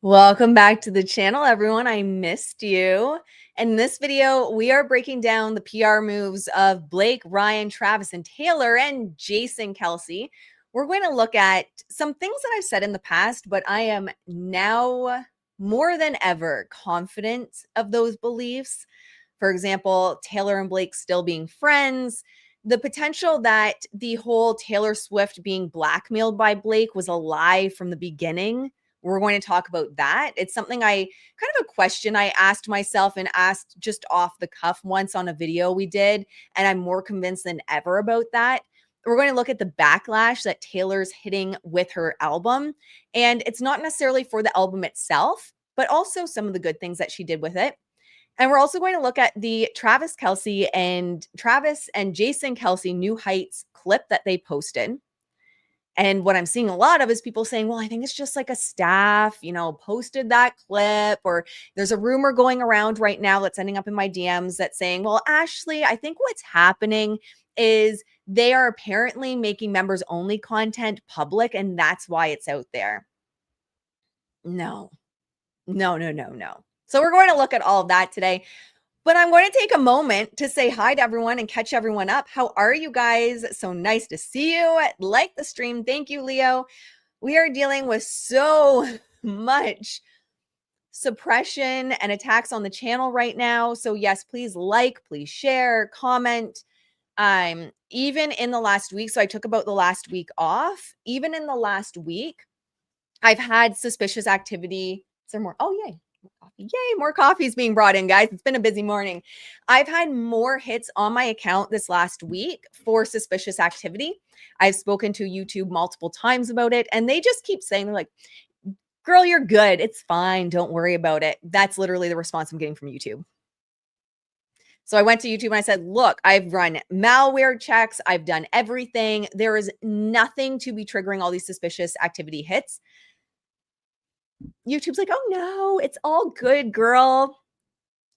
Welcome back to the channel, everyone. I missed you. In this video, we are breaking down the PR moves of Blake, Ryan, Travis, and Taylor, and Jason Kelce. We're going to look at some things that I've said in the past, but I am now more than ever confident of those beliefs. For example, Taylor and Blake still being friends, the potential that the whole Taylor Swift being blackmailed by Blake was a lie from the beginning. We're going to talk about that. It's something kind of a question I asked myself and asked just off the cuff once on a video we did. And I'm more convinced than ever about that. We're going to look at the backlash that Taylor's hitting with her album. And it's not necessarily for the album itself, but also some of the good things that she did with it. And we're also going to look at the Travis and Jason Kelce New Heights clip that they posted. And what I'm seeing a lot of is people saying, well, I think it's just like a staff, posted that clip, or there's a rumor going around right now that's ending up in my DMs that's saying, well, Ashley, I think what's happening is they are apparently making members only content public, and that's why it's out there. No. So we're going to look at all of that today. But I'm going to take a moment to say hi to everyone and catch everyone up. How are you guys? So nice to see you. Like the stream. Thank you, Leo. We are dealing with so much suppression and attacks on the channel right now. So yes, please like, please share, comment. Even in the last week, so I took about the last week off. Even in the last week, I've had suspicious activity. Is there more? Oh, yay. Yay, more coffee is being brought in, guys. It's been a busy morning. I've had more hits on my account this last week for suspicious activity. I've spoken to YouTube multiple times about it, and they just keep saying, they're like, girl, you're good. It's fine. Don't worry about it. That's literally the response I'm getting from YouTube. So I went to YouTube and I said, look, I've run malware checks. I've done everything. There is nothing to be triggering all these suspicious activity hits. YouTube's like, oh no, it's all good, girl.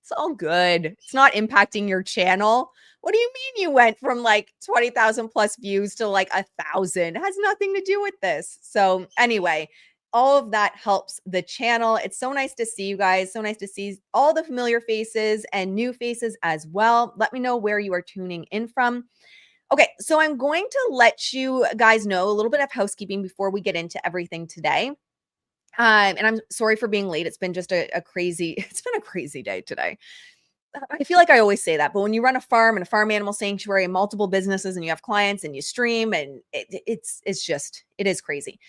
It's all good. It's not impacting your channel. What do you mean you went from like 20,000 plus views to like 1,000? It has nothing to do with this. So anyway, all of that helps the channel. It's so nice to see you guys. So nice to see all the familiar faces and new faces as well. Let me know where you are tuning in from. Okay, so I'm going to let you guys know a little bit of housekeeping before we get into everything today. And I'm sorry for being late. It's been just a crazy, it's been a crazy day today. I feel like I always say that, but when you run a farm and a farm animal sanctuary and multiple businesses and you have clients and you stream and it is crazy.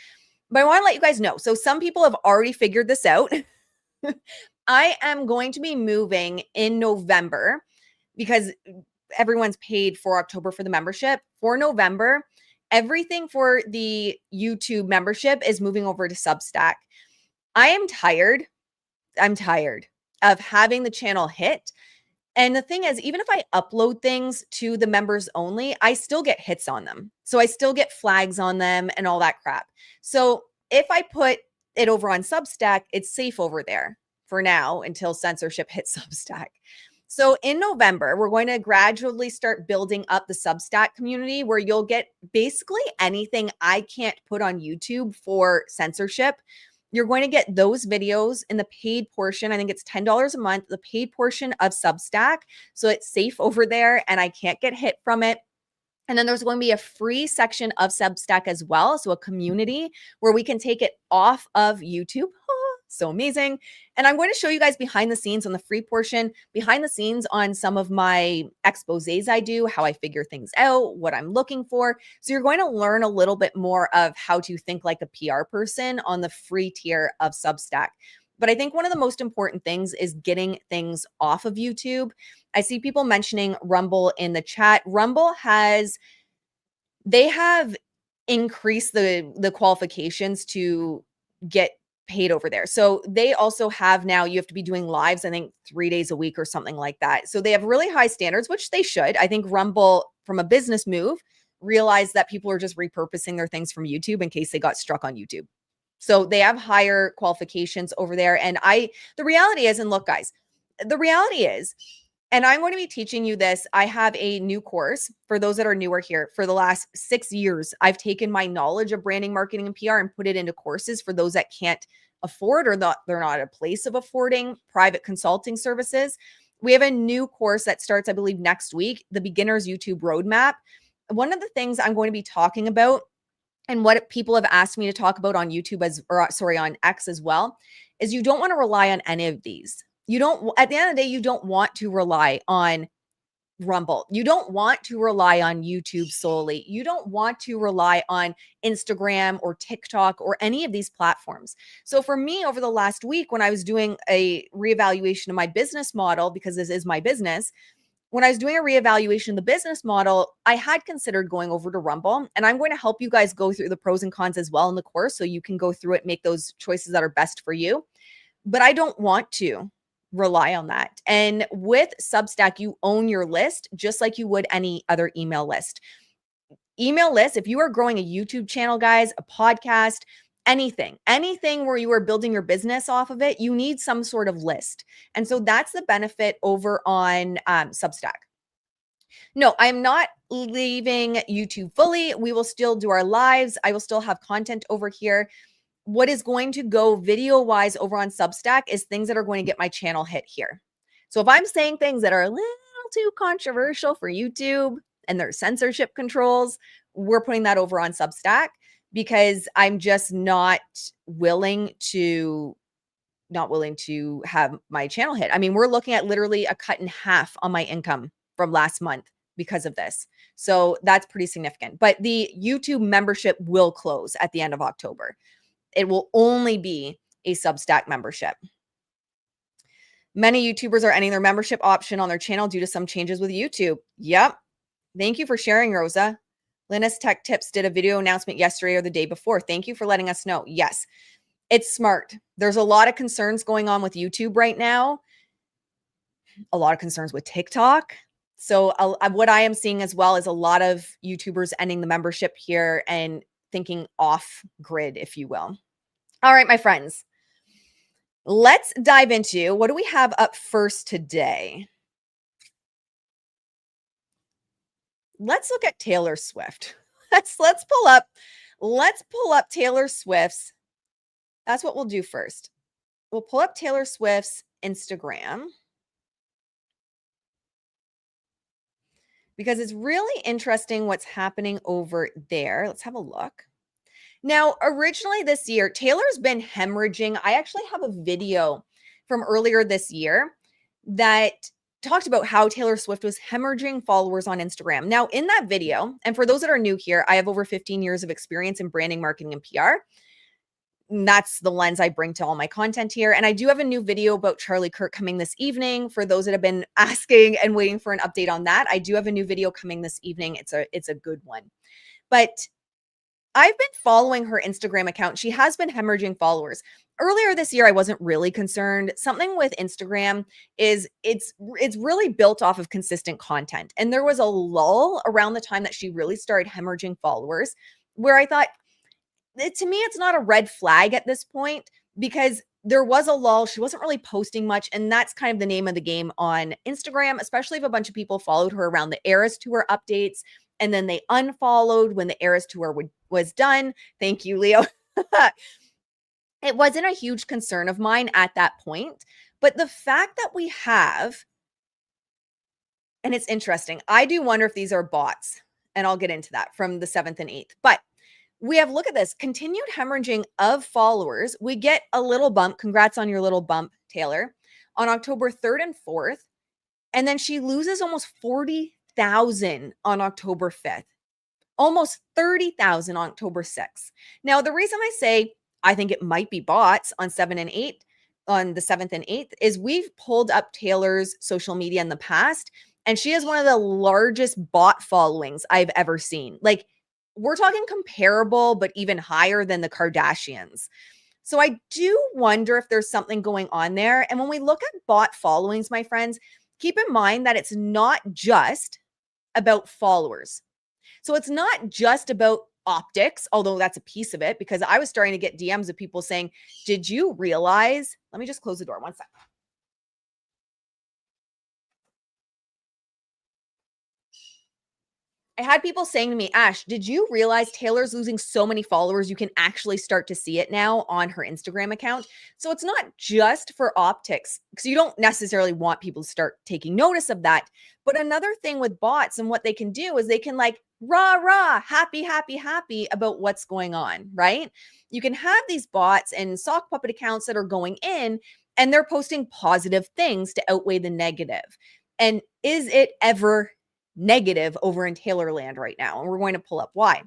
But I want to let you guys know. So some people have already figured this out. I am going to be moving in November because everyone's paid for October for the membership. For November, everything for the YouTube membership is moving over to Substack. I am tired. I'm tired of having the channel hit. And the thing is, even if I upload things to the members only, I still get hits on them. So I still get flags on them and all that crap. So if I put it over on Substack, it's safe over there for now until censorship hits Substack. So in November, we're going to gradually start building up the Substack community where you'll get basically anything I can't put on YouTube for censorship. You're going to get those videos in the paid portion. I think it's $10 a month, the paid portion of Substack. So it's safe over there and I can't get hit from it. And then there's going to be a free section of Substack as well. So a community where we can take it off of YouTube. So amazing. And I'm going to show you guys behind the scenes on the free portion, behind the scenes on some of my exposés I do, how I figure things out, what I'm looking for. So you're going to learn a little bit more of how to think like a PR person on the free tier of Substack. But I think one of the most important things is getting things off of YouTube. I see people mentioning Rumble in the chat. They have increased the qualifications to get paid over there. So they also have now, you have to be doing lives, I think 3 days a week or something like that. So they have really high standards, which they should. I think Rumble, from a business move, realized that people are just repurposing their things from YouTube in case they got struck on YouTube. So they have higher qualifications over there. And the reality is, and look, guys, the reality is And I'm going to be teaching you this. I have a new course for those that are newer here. For the last 6 years, I've taken my knowledge of branding, marketing, and PR and put it into courses for those that can't afford or they're not at a place of affording private consulting services. We have a new course that starts, I believe, next week, the Beginner's YouTube Roadmap. One of the things I'm going to be talking about and what people have asked me to talk about on YouTube on X as well, is you don't want to rely on any of these. You don't, at the end of the day, you don't want to rely on Rumble. You don't want to rely on YouTube solely. You don't want to rely on Instagram or TikTok or any of these platforms. So for me, over the last week, when I was doing a reevaluation of my business model, because this is my business, when I was doing a reevaluation of the business model, I had considered going over to Rumble, and I'm going to help you guys go through the pros and cons as well in the course so you can go through it, make those choices that are best for you. But I don't want to rely on that. And with Substack, you own your list just like you would any other email list. Email list, if you are growing a YouTube channel, guys, a podcast, anything where you are building your business off of it, you need some sort of list. And so that's the benefit over on Substack. No, I'm not leaving YouTube fully. We will still do our lives. I will still have content over here. What is going to go video wise over on Substack is things that are going to get my channel hit here. So if I'm saying things that are a little too controversial for YouTube and there's censorship controls, we're putting that over on Substack because I'm just not willing to have my channel hit. I mean, we're looking at literally a cut in half on my income from last month because of this. So that's pretty significant. But the YouTube membership will close at the end of October. It will only be a Substack membership. Many YouTubers are ending their membership option on their channel due to some changes with YouTube. Yep. Thank you for sharing, Rosa. Linus Tech Tips did a video announcement yesterday or the day before. Thank you for letting us know. Yes, it's smart. There's a lot of concerns going on with YouTube right now. A lot of concerns with TikTok. So what I am seeing as well is a lot of YouTubers ending the membership here and thinking off grid, if you will. All right, my friends, let's dive into what do we have up first today? Let's look at Taylor Swift. Let's pull up Taylor Swift's. That's what we'll do first. We'll pull up Taylor Swift's Instagram because it's really interesting what's happening over there. Let's have a look. Now, originally this year, Taylor's been hemorrhaging. I actually have a video from earlier this year that talked about how Taylor Swift was hemorrhaging followers on Instagram. Now, in that video, and for those that are new here, I have over 15 years of experience in branding, marketing, and PR. And that's the lens I bring to all my content here. And I do have a new video about Charlie Kirk coming this evening. For those that have been asking and waiting for an update on that, I do have a new video coming this evening. It's a good one. But I've been following her Instagram account. She has been hemorrhaging followers. Earlier this year, I wasn't really concerned. Something with Instagram is it's really built off of consistent content. And there was a lull around the time that she really started hemorrhaging followers where I thought, to me, it's not a red flag at this point because there was a lull. She wasn't really posting much. And that's kind of the name of the game on Instagram, especially if a bunch of people followed her around the Eras Tour updates and then they unfollowed when the Eras Tour was done. Thank you, Leo. It wasn't a huge concern of mine at that point. But the fact that we have, and it's interesting, I do wonder if these are bots, and I'll get into that from the 7th and 8th. But we have, look at this, continued hemorrhaging of followers. We get a little bump. Congrats on your little bump, Taylor, on October 3rd and 4th. And then she loses almost 40,000 on October 5th. Almost 30,000 on October 6th. Now, the reason I say I think it might be bots on 7 and 8, on the 7th and 8th, is we've pulled up Taylor's social media in the past, and she has one of the largest bot followings I've ever seen. Like, we're talking comparable, but even higher than the Kardashians. So I do wonder if there's something going on there. And when we look at bot followings, my friends, keep in mind that it's not just about followers. So it's not just about optics, although that's a piece of it, because I was starting to get DMs of people saying, did you realize, let me just close the door one second. I had people saying to me, Ash, did you realize Taylor's losing so many followers? You can actually start to see it now on her Instagram account. So it's not just for optics, because you don't necessarily want people to start taking notice of that. But another thing with bots and what they can do is they can like rah, rah, happy, happy, happy about what's going on, right? You can have these bots and sock puppet accounts that are going in and they're posting positive things to outweigh the negative. And is it ever negative over in Taylorland right now? And we're going to pull up why.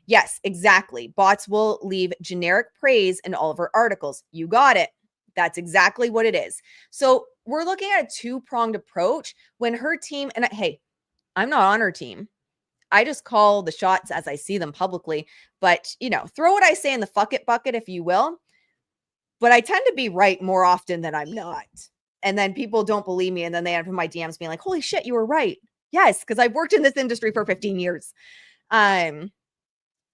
Yes, exactly. Bots will leave generic praise in all of her articles. You got it. That's exactly what it is. So we're looking at a two-pronged approach when her team, and hey, I'm not on her team. I just call the shots as I see them publicly. But, throw what I say in the fuck it bucket, if you will. But I tend to be right more often than I'm not. And then people don't believe me. And then they have my DMs being like, holy shit, you were right. Yes, because I've worked in this industry for 15 years.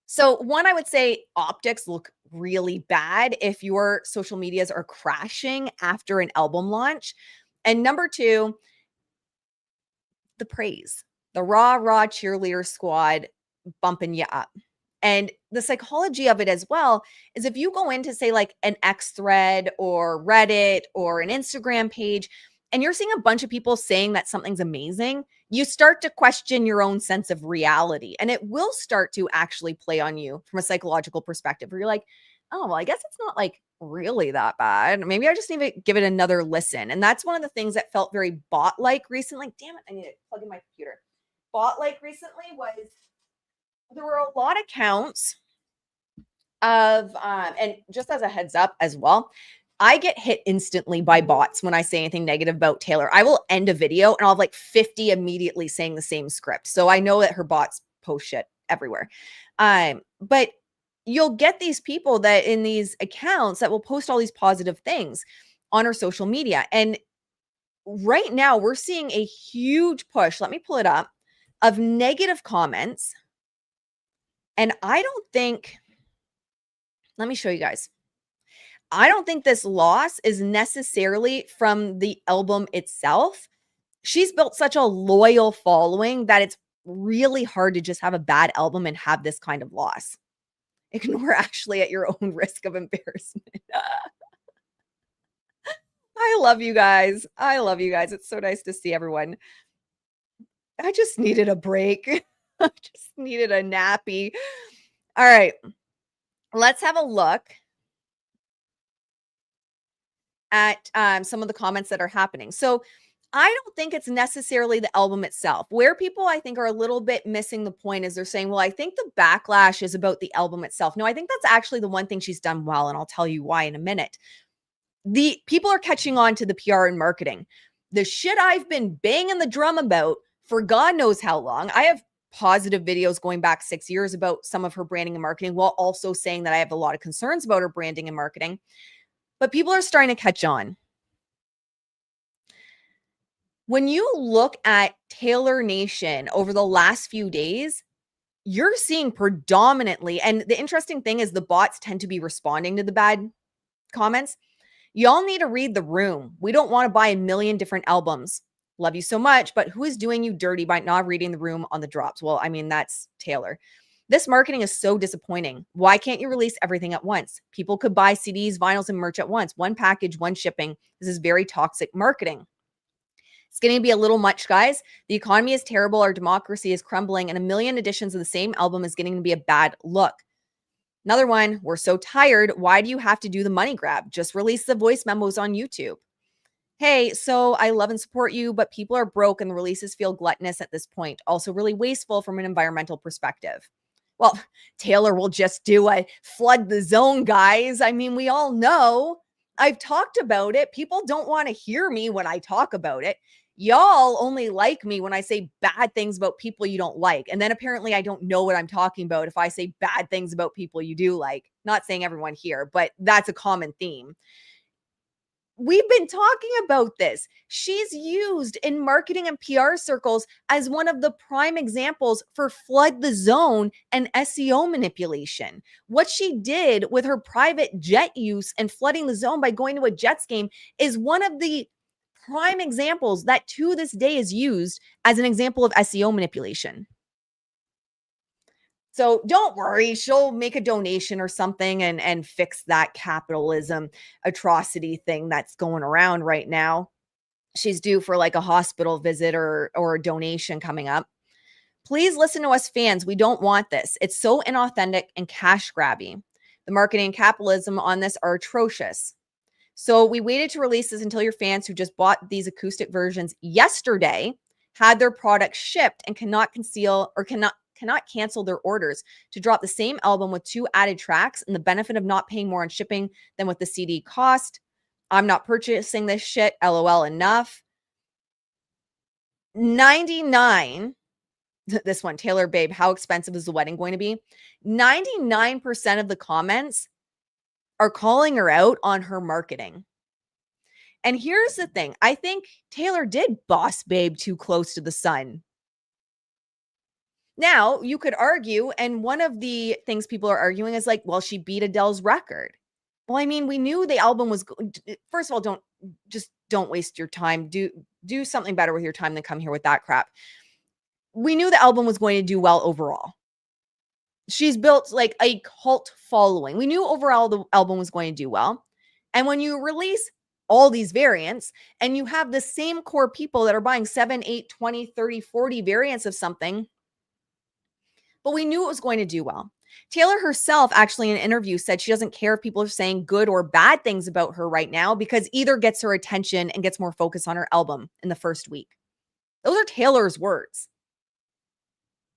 So one, I would say optics look really bad if your social medias are crashing after an album launch. And number two, the praise, the raw cheerleader squad bumping you up. And the psychology of it as well is if you go into, say, like an X thread or Reddit or an Instagram page, and you're seeing a bunch of people saying that something's amazing, you start to question your own sense of reality. And it will start to actually play on you from a psychological perspective where you're like, oh, well, I guess it's not like really that bad. Maybe I just need to give it another listen. And that's one of the things that felt very bot-like recently. Damn it, I need to plug in my computer. Bot-like recently was there were a lot of accounts of and just as a heads up as well, I get hit instantly by bots when I say anything negative about Taylor. I will end a video and I'll have like 50 immediately saying the same script. So I know that her bots post shit everywhere. But you'll get these people that in these accounts that will post all these positive things on her social media. And right now we're seeing a huge push. Let me pull it up of negative comments. And I don't think, let me show you guys. I don't think this loss is necessarily from the album itself. She's built such a loyal following that it's really hard to just have a bad album and have this kind of loss. Ignore Ashley at your own risk of embarrassment. I love you guys. I love you guys. It's so nice to see everyone. I just needed a break. I just needed a nappy. All right. Let's have a look at some of the comments that are happening. So I don't think it's necessarily the album itself. Where people, I think, are a little bit missing the point is they're saying, well, I think the backlash is about the album itself. No, I think that's actually the one thing she's done well, and I'll tell you why in a minute. The people are catching on to the PR and marketing. The shit I've been banging the drum about for God knows how long. I have positive videos going back 6 years about some of her branding and marketing, while also saying that I have a lot of concerns about her branding and marketing. But people are starting to catch on. When you look at Taylor Nation over the last few days, you're seeing predominantly, and the interesting thing is the bots tend to be responding to the bad comments. Y'all need to read the room. We don't want to buy a million different albums. Love you so much, but who is doing you dirty by not reading the room on the drops? Well, I mean, that's Taylor. This marketing is so disappointing. Why can't you release everything at once? People could buy CDs, vinyls, and merch at once. One package, one shipping. This is very toxic marketing. It's going to be a little much, guys. The economy is terrible. Our democracy is crumbling, and a million editions of the same album is getting to be a bad look. Another one, we're so tired. Why do you have to do the money grab? Just release the voice memos on YouTube. Hey, so I love and support you, but people are broke and the releases feel gluttonous at this point. Also really wasteful from an environmental perspective. Well, Taylor will just do a flood the zone, guys. I mean, we all know. I've talked about it. People don't want to hear me when I talk about it. Y'all only like me when I say bad things about people you don't like. And then apparently I don't know what I'm talking about if I say bad things about people you do like. Not saying everyone here, but that's a common theme. We've been talking about this. She's used in marketing and PR circles as one of the prime examples for flood the zone and SEO manipulation. What she did with her private jet use and flooding the zone by going to a Jets game is one of the prime examples that to this day is used as an example of SEO manipulation. So don't worry, she'll make a donation or something and fix that capitalism atrocity thing that's going around right now. She's due for like a hospital visit or a donation coming up. Please listen to us fans. We don't want this. It's so inauthentic and cash grabby. The marketing and capitalism on this are atrocious. So we waited to release this until your fans who just bought these acoustic versions yesterday had their products shipped and cannot cancel their orders to drop the same album with 2 added tracks and the benefit of not paying more on shipping than what the CD cost. I'm not purchasing this shit. LOL enough. 99 this one, Taylor Babe, how expensive is the wedding going to be? 99% of the comments are calling her out on her marketing. And here's the thing. I think Taylor did boss Babe too close to the sun. Now, you could argue, and one of the things people are arguing is like, well, she beat Adele's record. Well, I mean, we knew the album was first of all, don't waste your time. Do something better with your time than come here with that crap. We knew the album was going to do well overall. She's built like a cult following. We knew overall the album was going to do well. And when you release all these variants and you have the same core people that are buying 7, 8, 20, 30, 40 variants of something, but we knew it was going to do well. Taylor herself actually in an interview said she doesn't care if people are saying good or bad things about her right now because either gets her attention and gets more focus on her album in the first week. Those are Taylor's words.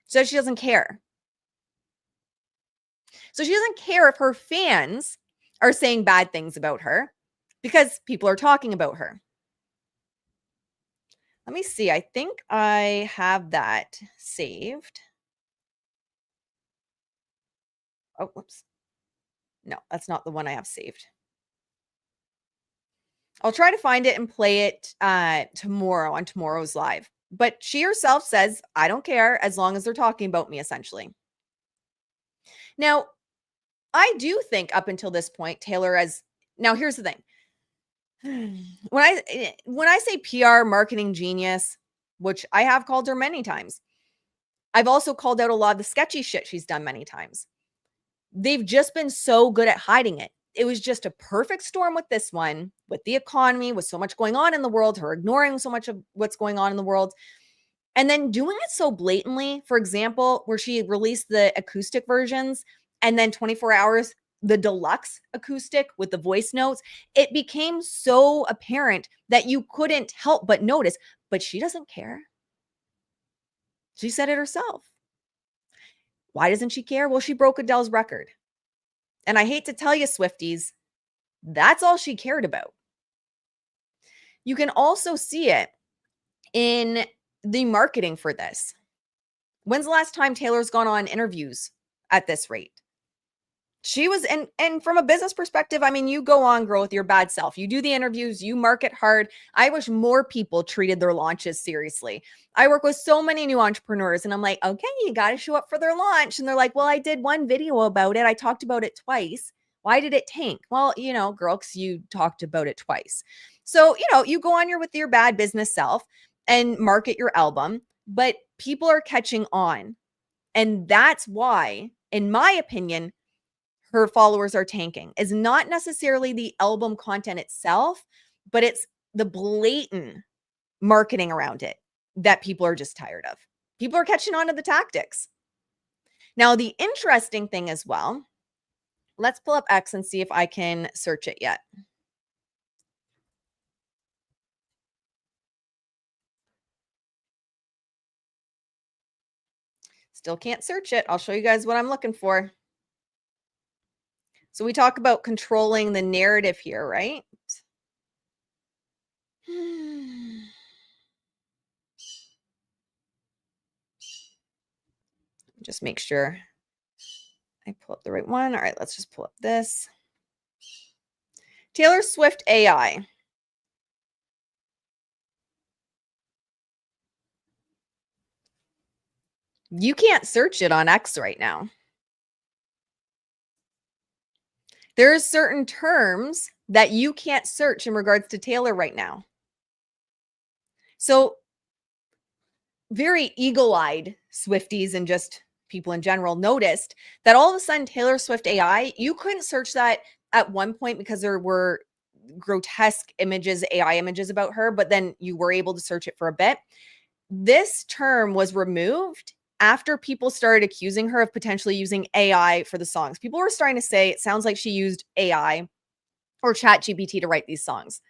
So she doesn't care. So she doesn't care if her fans are saying bad things about her because people are talking about her. Let me see. I think I have that saved. Oh, whoops. No, that's not the one I have saved. I'll try to find it and play it tomorrow on tomorrow's live. But she herself says, I don't care as long as they're talking about me, essentially. Now, I do think up until this point, Taylor has. Now, here's the thing. When I say PR marketing genius, which I have called her many times, I've also called out a lot of the sketchy shit she's done many times. They've just been so good at hiding it. It was just a perfect storm with this one, with the economy, with so much going on in the world, her ignoring so much of what's going on in the world, and then doing it so blatantly. For example, where she released the acoustic versions and then 24 hours, the deluxe acoustic with the voice notes, it became so apparent that you couldn't help but notice, but she doesn't care. She said it herself. Why doesn't she care? Well, she broke Adele's record. And I hate to tell you, Swifties, that's all she cared about. You can also see it in the marketing for this. When's the last time Taylor's gone on interviews at this rate? She was, and from a business perspective, I mean, you go on, girl, with your bad self. You do the interviews, you market hard. I wish more people treated their launches seriously. I work with so many new entrepreneurs and I'm like, okay, you got to show up for their launch. And they're like, well, I did one video about it. I talked about it twice. Why did it tank? Well, girl, because you talked about it twice. So, you go on with your bad business self and market your album, but people are catching on. And that's why, in my opinion, her followers are tanking is not necessarily the album content itself, but it's the blatant marketing around it that people are just tired of. People are catching on to the tactics. Now, the interesting thing as well, let's pull up X and see if I can search it yet. Still can't search it. I'll show you guys what I'm looking for. So we talk about controlling the narrative here, right? Just make sure I pull up the right one. All right, let's just pull up this. Taylor Swift AI. You can't search it on X right now. There's certain terms that you can't search in regards to Taylor right now. So very eagle-eyed Swifties and just people in general noticed that all of a sudden Taylor Swift AI, you couldn't search that at one point because there were grotesque images, AI images about her, but then you were able to search it for a bit. This term was removed after people started accusing her of potentially using AI for the songs. People were starting to say it sounds like she used AI or ChatGPT to write these songs.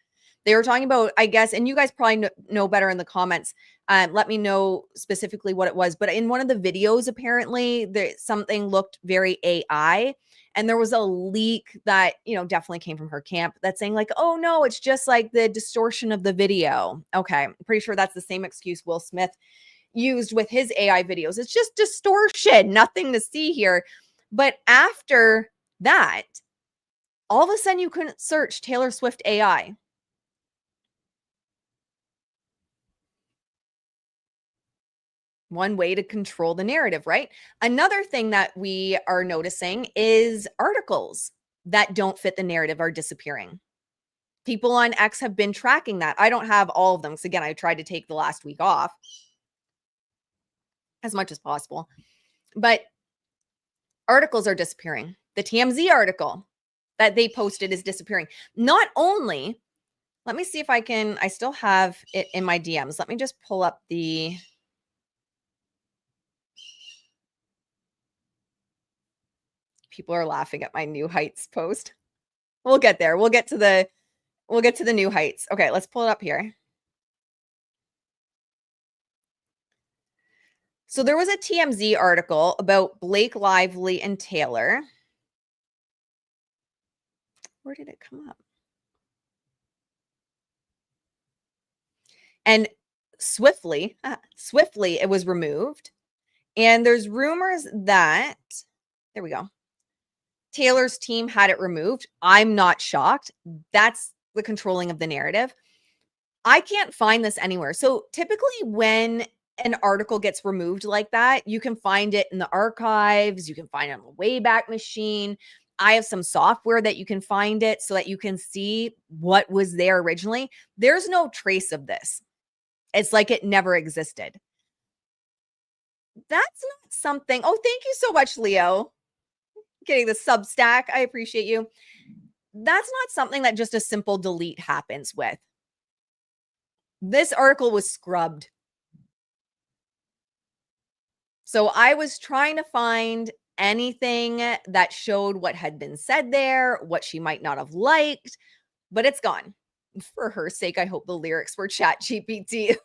They were talking about, I guess, and you guys probably know better in the comments. Let me know specifically what it was. But in one of the videos, apparently, something looked very AI. And there was a leak that, definitely came from her camp that's saying like, oh, no, it's just like the distortion of the video. Okay. I'm pretty sure that's the same excuse Will Smith used with his AI videos. It's just distortion, nothing to see here. But after that, all of a sudden you couldn't search Taylor Swift AI. One way to control the narrative, right? Another thing that we are noticing is articles that don't fit the narrative are disappearing. People on X have been tracking that. I don't have all of them because, again, I tried to take the last week off as much as possible. But articles are disappearing. The TMZ article that they posted is disappearing. Not only, let me see if I still have it in my DMs. Let me just pull up the... People are laughing at my New Heights post. We'll get there. We'll get to the New Heights. Okay, let's pull it up here. So there was a TMZ article about Blake Lively and Taylor. Where did it come up? And swiftly, it was removed. And there's rumors that, there we go, Taylor's team had it removed. I'm not shocked. That's the controlling of the narrative. I can't find this anywhere. So typically when an article gets removed like that, you can find it in the archives, you can find it on the Wayback Machine. I have some software that you can find it so that you can see what was there originally. There's no trace of this. It's like it never existed. That's not something. Oh, thank you so much, Leo. Getting the Substack. I appreciate you. That's not something that just a simple delete happens with. This article was scrubbed. So I was trying to find anything that showed what had been said there, what she might not have liked, but it's gone. For her sake, I hope the lyrics were ChatGPT.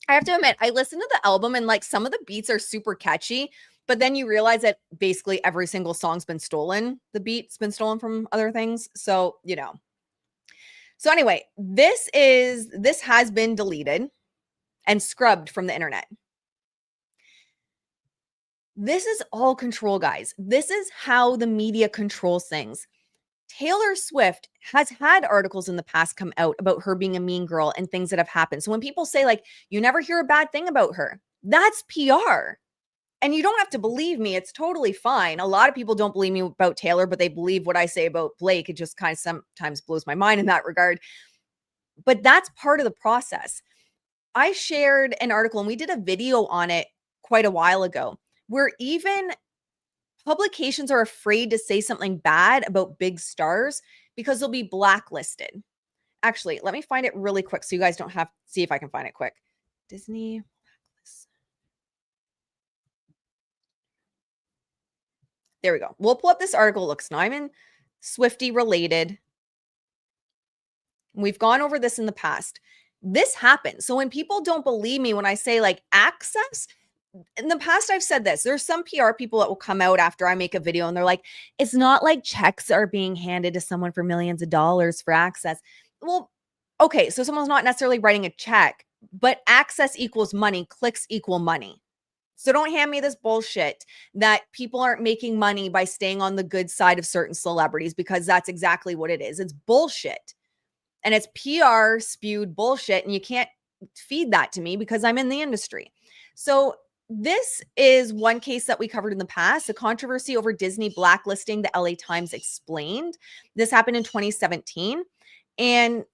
I have to admit, I listened to the album and like some of the beats are super catchy, but then you realize that basically every single song's been stolen. The beat's been stolen from other things. So, So anyway, this has been deleted and scrubbed from the internet. This is all control, guys. This is how the media controls things. Taylor Swift has had articles in the past come out about her being a mean girl and things that have happened. So when people say like, you never hear a bad thing about her, that's PR. And you don't have to believe me. It's totally fine. A lot of people don't believe me about Taylor, but they believe what I say about Blake. It just kind of sometimes blows my mind in that regard. But that's part of the process. I shared an article and we did a video on it quite a while ago where even publications are afraid to say something bad about big stars because they'll be blacklisted. Actually, let me find it really quick so you guys don't have to see if I can find it quick. Disney. There we go. We'll pull up this article. Look, Snyman, Swiftie related. We've gone over this in the past. This happens. So when people don't believe me, when I say like access, in the past, I've said this. There's some PR people that will come out after I make a video and they're like, it's not like checks are being handed to someone for millions of dollars for access. Well, okay, so someone's not necessarily writing a check, but access equals money, clicks equal money. So don't hand me this bullshit that people aren't making money by staying on the good side of certain celebrities, because that's exactly what it is. It's bullshit. And it's PR spewed bullshit. And you can't feed that to me because I'm in the industry. So this is one case that we covered in the past, a controversy over Disney blacklisting the LA Times explained. This happened in 2017. And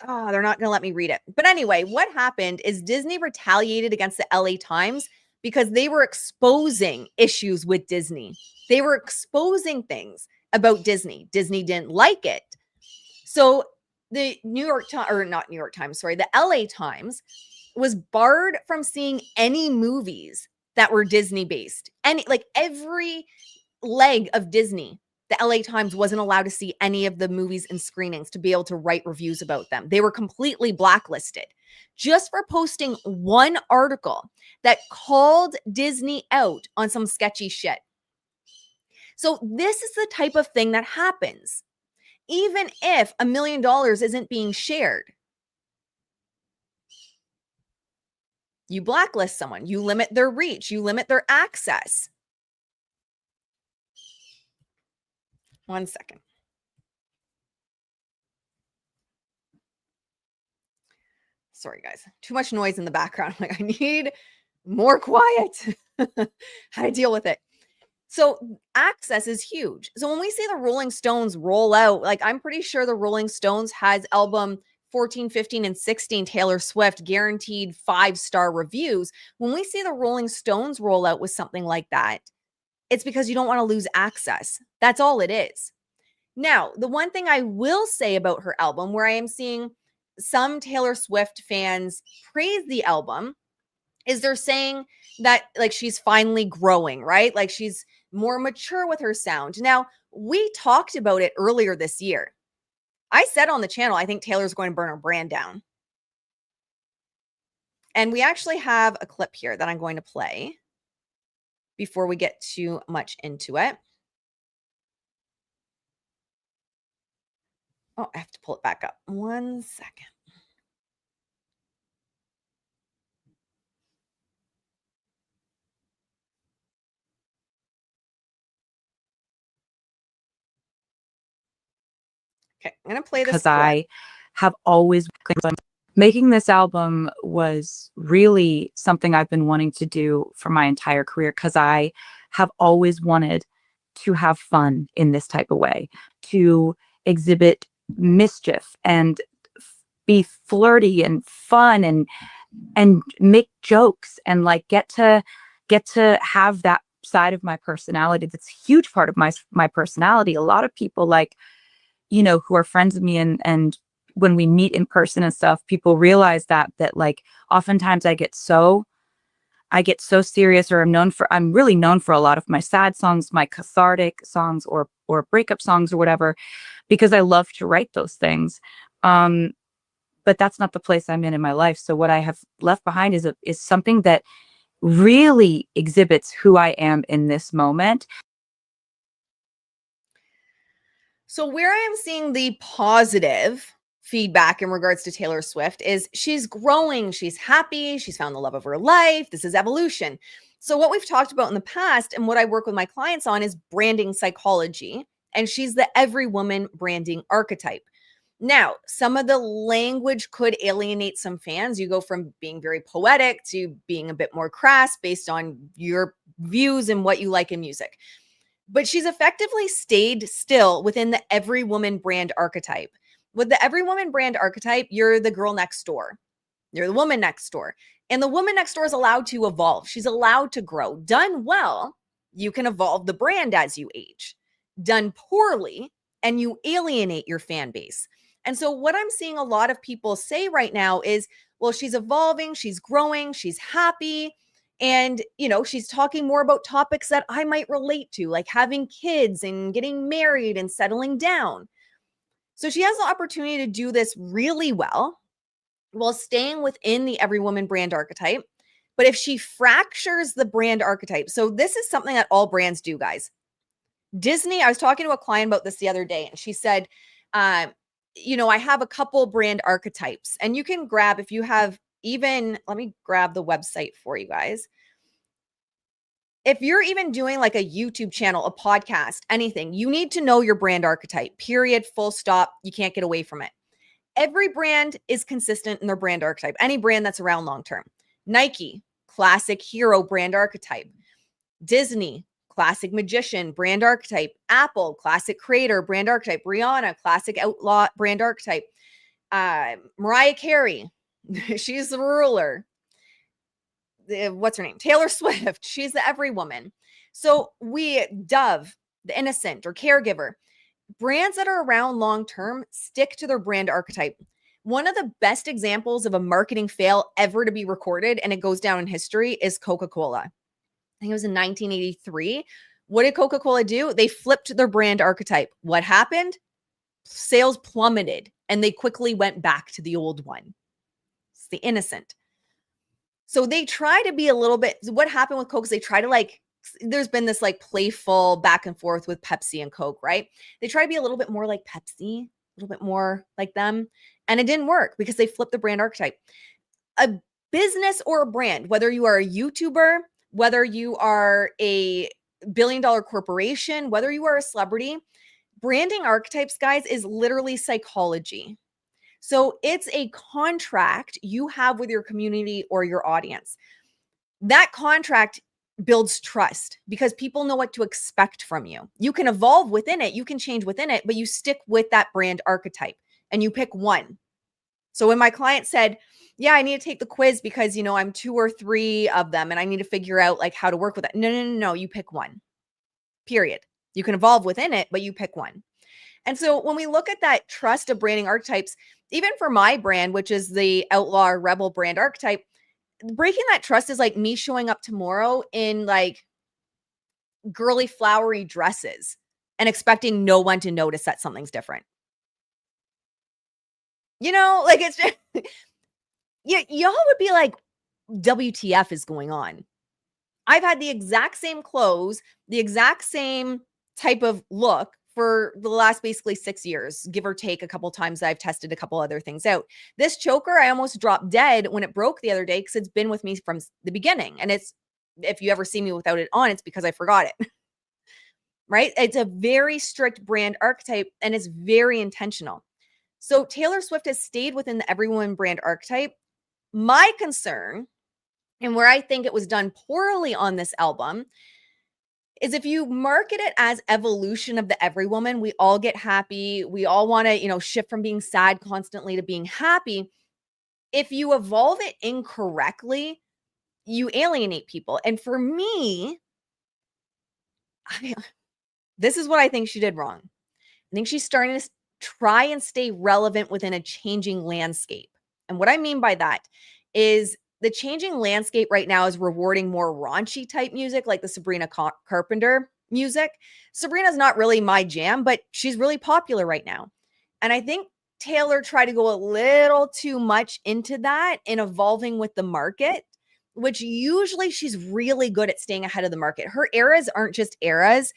Oh, they're not going to let me read it. But anyway, what happened is Disney retaliated against the LA Times because they were exposing issues with Disney. They were exposing things about Disney. Disney didn't like it. So the New York Times, or not New York Times, sorry, the LA Times was barred from seeing any movies that were Disney based. Any, like every leg of Disney, the LA Times wasn't allowed to see any of the movies and screenings to be able to write reviews about them. They were completely blacklisted just for posting one article that called Disney out on some sketchy shit. So this is the type of thing that happens, even if $1 million isn't being shared. You blacklist someone, you limit their reach, you limit their access. One second. Sorry, guys. Too much noise in the background. Like, I need more quiet. How to deal with it. So access is huge. So when we see the Rolling Stones roll out, like I'm pretty sure the Rolling Stones has album 14, 15, and 16, Taylor Swift, guaranteed 5-star reviews. When we see the Rolling Stones roll out with something like that, it's because you don't want to lose access. That's all it is. Now, the one thing I will say about her album, where I am seeing some Taylor Swift fans praise the album, is they're saying that like she's finally growing, right? Like she's more mature with her sound. Now, we talked about it earlier this year. I said on the channel, I think Taylor's going to burn her brand down. And we actually have a clip here that I'm going to play before we get too much into it. Oh, I have to pull it back up. 1 second. Okay, I'm going to play this because clip. I have always making this album was really something I've been wanting to do for my entire career, because I have always wanted to have fun in this type of way, to exhibit mischief and be flirty and fun and make jokes and like get to have that side of my personality that's a huge part of my personality. A lot of people, like, you know, who are friends with me and when we meet in person and stuff, people realize that like oftentimes I get so serious, or I'm really known for a lot of my sad songs, my cathartic songs, or breakup songs or whatever, because I love to write those things. But that's not the place I'm in my life. So what I have left behind is something that really exhibits who I am in this moment. So where I am seeing the positive feedback in regards to Taylor Swift is she's growing, she's happy, she's found the love of her life. This is evolution. So what we've talked about in the past and what I work with my clients on is branding psychology, and she's the every woman branding archetype. Now, some of the language could alienate some fans. You go from being very poetic to being a bit more crass based on your views and what you like in music. But she's effectively stayed still within the every woman brand archetype. With the every woman brand archetype, you're the girl next door. You're the woman next door. And the woman next door is allowed to evolve. She's allowed to grow. Done well, you can evolve the brand as you age. Done poorly, and you alienate your fan base. And so what I'm seeing a lot of people say right now is, well, she's evolving, she's growing, she's happy. And, you know, she's talking more about topics that I might relate to, like having kids and getting married and settling down. So she has the opportunity to do this really well while staying within the every woman brand archetype. But if she fractures the brand archetype, so this is something that all brands do, guys. Disney, I was talking to a client about this the other day, and she said, you know, I have a couple brand archetypes, and you can grab, if you have even, let me grab the website for you guys. If you're even doing like a YouTube channel, a podcast, anything, you need to know your brand archetype, period, full stop. You can't get away from it. Every brand is consistent in their brand archetype. Any brand that's around long term. Nike, classic hero brand archetype. Disney, classic magician brand archetype. Apple, classic creator brand archetype. Rihanna, classic outlaw brand archetype. Mariah Carey, she's the ruler. What's her name? Taylor Swift, she's the every woman. So Dove, the innocent or caregiver, brands that are around long term stick to their brand archetype. One of the best examples of a marketing fail ever to be recorded, and it goes down in history, is Coca-Cola. I think it was in 1983. What did Coca-Cola do? They flipped their brand archetype. What happened? Sales plummeted, and they quickly went back to the old one. It's the innocent. So they try to be a little bit, what happened with Coke is they try to there's been this playful back and forth with Pepsi and Coke, right? They try to be a little bit more like Pepsi, a little bit more like them. And it didn't work because they flipped the brand archetype. A business or a brand, whether you are a YouTuber, whether you are a billion-dollar corporation, whether you are a celebrity, branding archetypes, guys, is literally psychology. So it's a contract you have with your community or your audience. That contract builds trust because people know what to expect from you. You can evolve within it, you can change within it, but you stick with that brand archetype and you pick one. So when my client said, yeah, I need to take the quiz because, I'm 2 or 3 of them and I need to figure out how to work with it. No, you pick one. Period. You can evolve within it, but you pick one. And so when we look at that trust of branding archetypes, even for my brand, which is the outlaw rebel brand archetype, breaking that trust is like me showing up tomorrow in girly flowery dresses and expecting no one to notice that something's different. It's just, y'all would be like, WTF is going on? I've had the exact same clothes, the exact same type of look for the last basically 6 years, give or take a couple times. I've tested a couple other things out. This choker, I almost dropped dead when it broke the other day because it's been with me from the beginning. And if you ever see me without it on, it's because I forgot it. Right? It's a very strict brand archetype and it's very intentional. So Taylor Swift has stayed within the everyone brand archetype. My concern, and where I think it was done poorly on this album, is if you market it as evolution of the every woman, we all get happy. We all want to, shift from being sad constantly to being happy. If you evolve it incorrectly, you alienate people. And for me, this is what I think she did wrong. I think she's starting to try and stay relevant within a changing landscape. And what I mean by that is the changing landscape right now is rewarding more raunchy type music like the Sabrina Carpenter music. Sabrina's not really my jam, but she's really popular right now. And I think Taylor tried to go a little too much into that in evolving with the market, which usually she's really good at staying ahead of the market. Her eras aren't just eras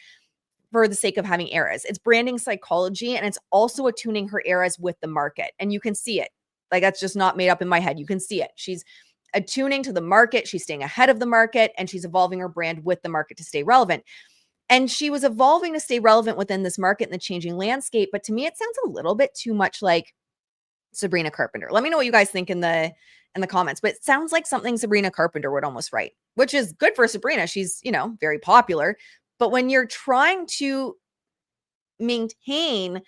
for the sake of having eras. It's branding psychology, and it's also attuning her eras with the market. And you can see it. That's just not made up in my head. You can see it. She's attuning to the market. She's staying ahead of the market, and she's evolving her brand with the market to stay relevant. And she was evolving to stay relevant within this market and the changing landscape. But to me, it sounds a little bit too much like Sabrina Carpenter. Let me know what you guys think in the comments, but it sounds like something Sabrina Carpenter would almost write, which is good for Sabrina. She's, very popular. But when you're trying to maintain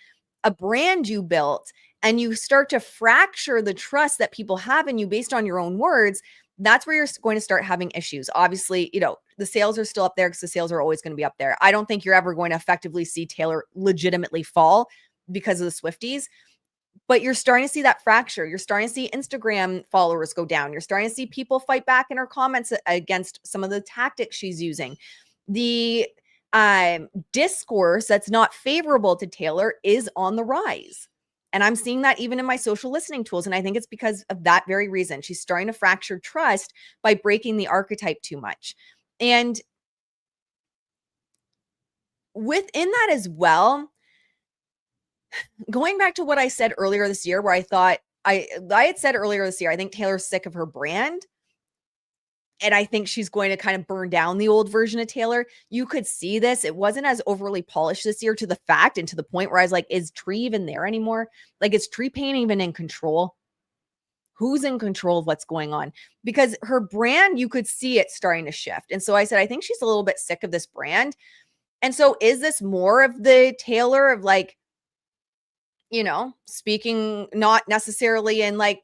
a brand you built and you start to fracture the trust that people have in you based on your own words, that's where you're going to start having issues. Obviously, the sales are still up there because the sales are always going to be up there. I don't think you're ever going to effectively see Taylor legitimately fall because of the Swifties, but you're starting to see that fracture. You're starting to see Instagram followers go down. You're starting to see people fight back in her comments against some of the tactics she's using. The discourse that's not favorable to Taylor is on the rise. And I'm seeing that even in my social listening tools. And I think it's because of that very reason. She's starting to fracture trust by breaking the archetype too much. And within that as well, going back to what I said earlier this year, where I thought I had said earlier this year, I think Taylor's sick of her brand. And I think she's going to kind of burn down the old version of Taylor. You could see this. It wasn't as overly polished this year to the fact and to the point where I was like, is Tree even there anymore? Is Tree Pain even in control? Who's in control of what's going on? Because her brand, you could see it starting to shift. And so I said, I think she's a little bit sick of this brand. And so is this more of the Taylor of speaking not necessarily in like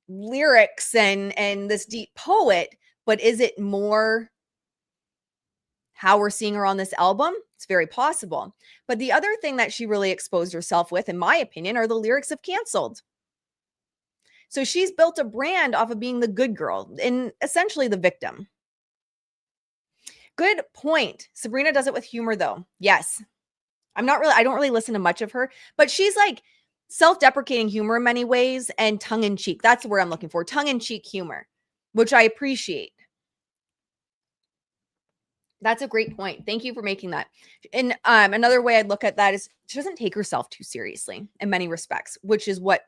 lyrics and this deep poet, but is it more how we're seeing her on this album? It's very possible. But the other thing that she really exposed herself with, in my opinion, are the lyrics of Canceled. So she's built a brand off of being the good girl and essentially the victim. Good point. Sabrina does it with humor though. Yes. I don't really listen to much of her, but she's like self-deprecating humor in many ways and tongue-in-cheek. That's the word I'm looking for. Tongue-in-cheek humor, which I appreciate. That's a great point. Thank you for making that. And another way I'd look at that is she doesn't take herself too seriously in many respects, which is what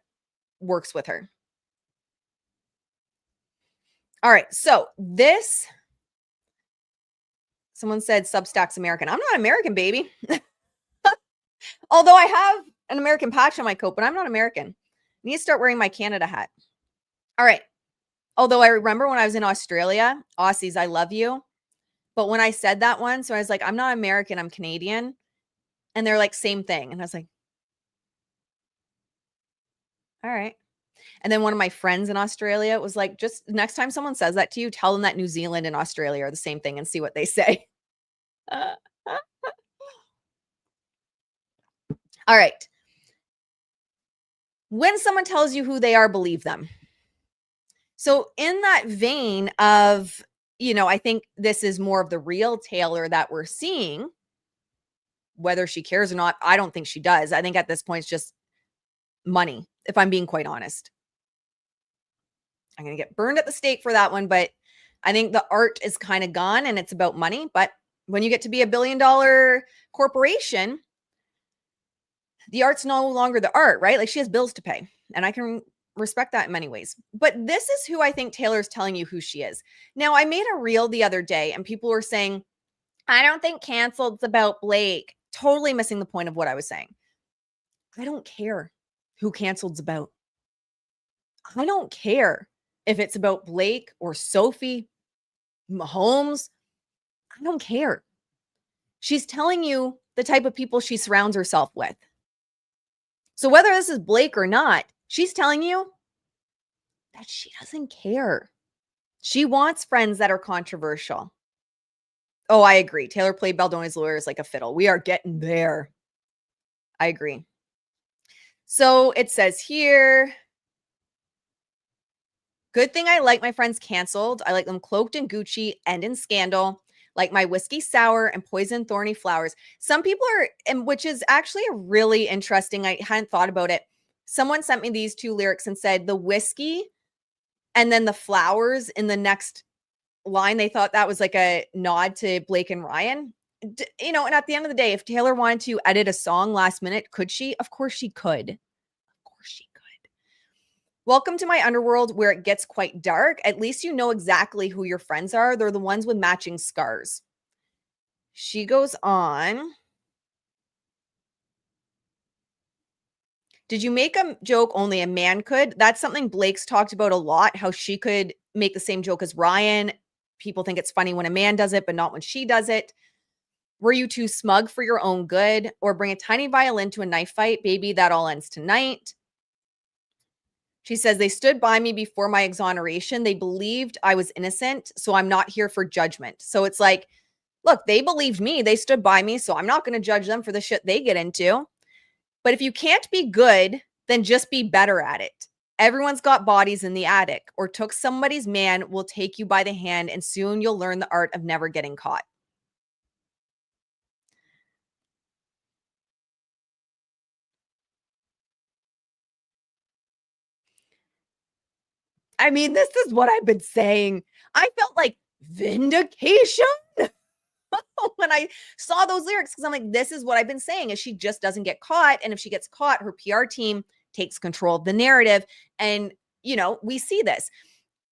works with her. All right. So someone said Substack's American. I'm not American, baby. Although I have an American patch on my coat, but I'm not American. I need to start wearing my Canada hat. All right. Although I remember when I was in Australia, Aussies, I love you. But when I said that one, so I was like, I'm not American, I'm Canadian. And they're like, same thing. And I was like, all right. And then one of my friends in Australia was like, just next time someone says that to you, tell them that New Zealand and Australia are the same thing and see what they say. All right. When someone tells you who they are, believe them. So in that vein of, I think this is more of the real Taylor that we're seeing. Whether she cares or not, I don't think she does. I think at this point it's just money, if I'm being quite honest. I'm going to get burned at the stake for that one, but I think the art is kind of gone and it's about money. But when you get to be $1 billion corporation, the art's no longer the art, right? Like she has bills to pay, and I can respect that in many ways. But this is who I think Taylor's telling you who she is. Now, I made a reel the other day and people were saying, I don't think Canceled's about Blake. Totally missing the point of what I was saying. I don't care who Canceled's about. I don't care if it's about Blake or Sophie, Mahomes. I don't care. She's telling you the type of people she surrounds herself with. So whether this is Blake or not, she's telling you that she doesn't care. She wants friends that are controversial. Oh, I agree. Taylor played Baldone's lawyers like a fiddle. We are getting there. I agree. So it says here, good thing I like my friends Canceled. I like them cloaked in Gucci and in Scandal, like my whiskey sour and poison thorny flowers. Some people are, and which is actually a really interesting, I hadn't thought about it. Someone sent me these two lyrics and said the whiskey and then the flowers in the next line. They thought that was like a nod to Blake and Ryan. And at the end of the day, if Taylor wanted to edit a song last minute, could she? Of course she could. Of course she could. Welcome to my underworld where it gets quite dark. At least you know exactly who your friends are. They're the ones with matching scars. She goes on. Did you make a joke only a man could? That's something Blake's talked about a lot, how she could make the same joke as Ryan. People think it's funny when a man does it, but not when she does it. Were you too smug for your own good? Or bring a tiny violin to a knife fight? Baby, that all ends tonight. She says, they stood by me before my exoneration. They believed I was innocent, so I'm not here for judgment. So it's like, look, they believed me. They stood by me, so I'm not going to judge them for the shit they get into. But if you can't be good, then just be better at it. Everyone's got bodies in the attic, or took somebody's man will take you by the hand, and soon you'll learn the art of never getting caught. I mean, this is what I've been saying. I felt like vindication when I saw those lyrics because I'm like, this is what I've been saying is she just doesn't get caught. And if she gets caught, her PR team takes control of the narrative. And, we see this.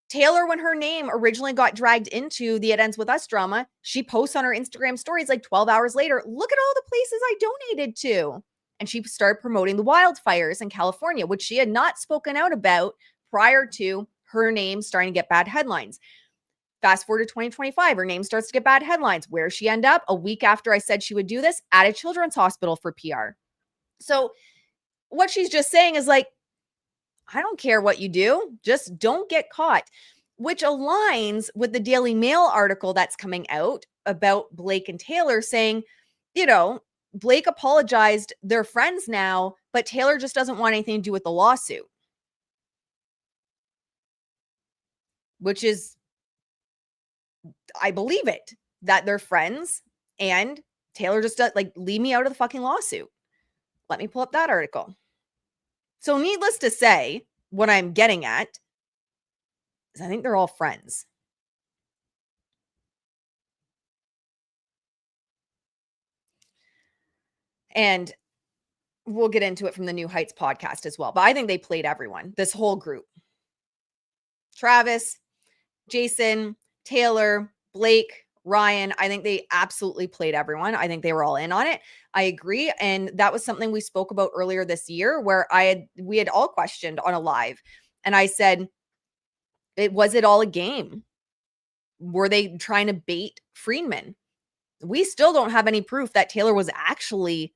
Taylor, when her name originally got dragged into the It Ends With Us drama, she posts on her Instagram stories like 12 hours later, look at all the places I donated to. And she started promoting the wildfires in California, which she had not spoken out about prior to her name starting to get bad headlines. Fast forward to 2025, her name starts to get bad headlines. Where she end up? A week after I said she would do this, at a children's hospital for PR. So what she's just saying is like, I don't care what you do, just don't get caught, which aligns with the Daily Mail article that's coming out about Blake and Taylor saying, you know, Blake apologized, they're friends now, but Taylor just doesn't want anything to do with the lawsuit. Which is, I believe it, that they're friends and Taylor just does, like, leave me out of the fucking lawsuit. Let me pull up that article. So needless to say, what I'm getting at is I think they're all friends. And we'll get into it from the New Heights podcast as well. But I think they played everyone, this whole group. Travis, Jason, Taylor, Blake, Ryan. I think they absolutely played everyone. I think they were all in on it. I agree. And that was something we spoke about earlier this year where we had all questioned on a live. And I said, was it all a game? Were they trying to bait Friedman? We still don't have any proof that Taylor was actually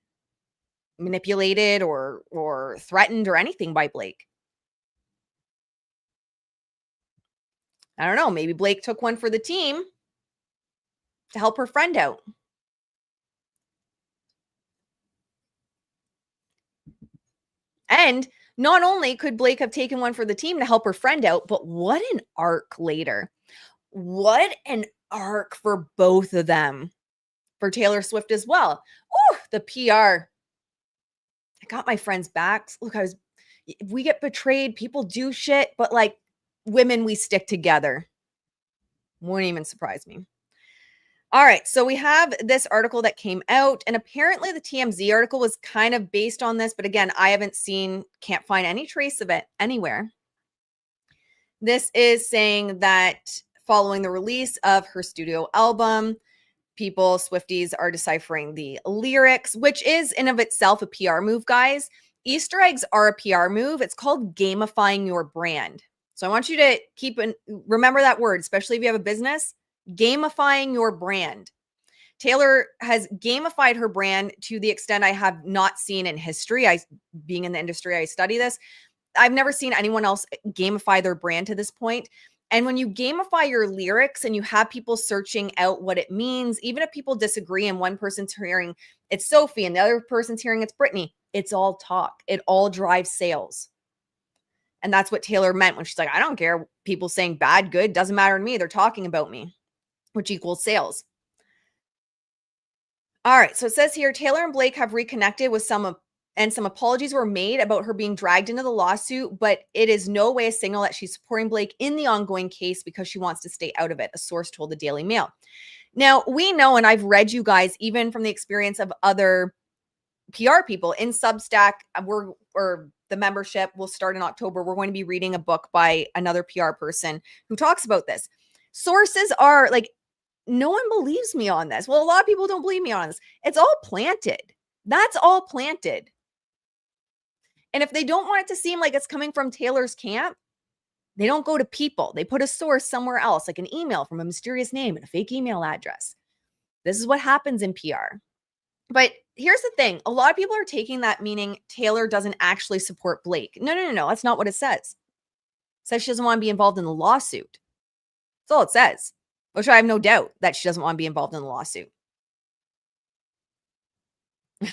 manipulated or threatened or anything by Blake. I don't know. Maybe Blake took one for the team to help her friend out. And not only could Blake have taken one for the team to help her friend out, but what an arc later. What an arc for both of them. For Taylor Swift as well. Ooh, the PR. I got my friends back. Look, we get betrayed. People do shit, but like women, we stick together. Wouldn't even surprise me. All right, so we have this article that came out, and apparently the TMZ article was kind of based on this, but again, I can't find any trace of it anywhere. This is saying that following the release of her studio album, Swifties are deciphering the lyrics, which is in of itself a PR move, guys. Easter eggs are a PR move. It's called gamifying your brand. So I want you to remember that word, especially if you have a business, gamifying your brand. Taylor has gamified her brand to the extent I have not seen in history. Being in the industry, I study this. I've never seen anyone else gamify their brand to this point. And when you gamify your lyrics and you have people searching out what it means, even if people disagree and one person's hearing it's Sophie and the other person's hearing it's Brittany, it's all talk. It all drives sales. And that's what Taylor meant when she's like, I don't care. People saying bad, good, doesn't matter to me. They're talking about me, which equals sales. All right. So it says here, Taylor and Blake have reconnected with some apologies were made about her being dragged into the lawsuit, but it is no way a signal that she's supporting Blake in the ongoing case because she wants to stay out of it, a source told the Daily Mail. Now, we know, and I've read you guys, even from the experience of other PR people in Substack, the membership will start in October. We're going to be reading a book by another PR person who talks about this. Sources are like, no one believes me on this. Well, a lot of people don't believe me on this. It's all planted. That's all planted. And if they don't want it to seem like it's coming from Taylor's camp, they don't go to people. They put a source somewhere else, like an email from a mysterious name and a fake email address. This is what happens in PR. But here's the thing. A lot of people are taking that meaning Taylor doesn't actually support Blake. No. That's not what it says. It says she doesn't want to be involved in the lawsuit. That's all it says, which I have no doubt that she doesn't want to be involved in the lawsuit.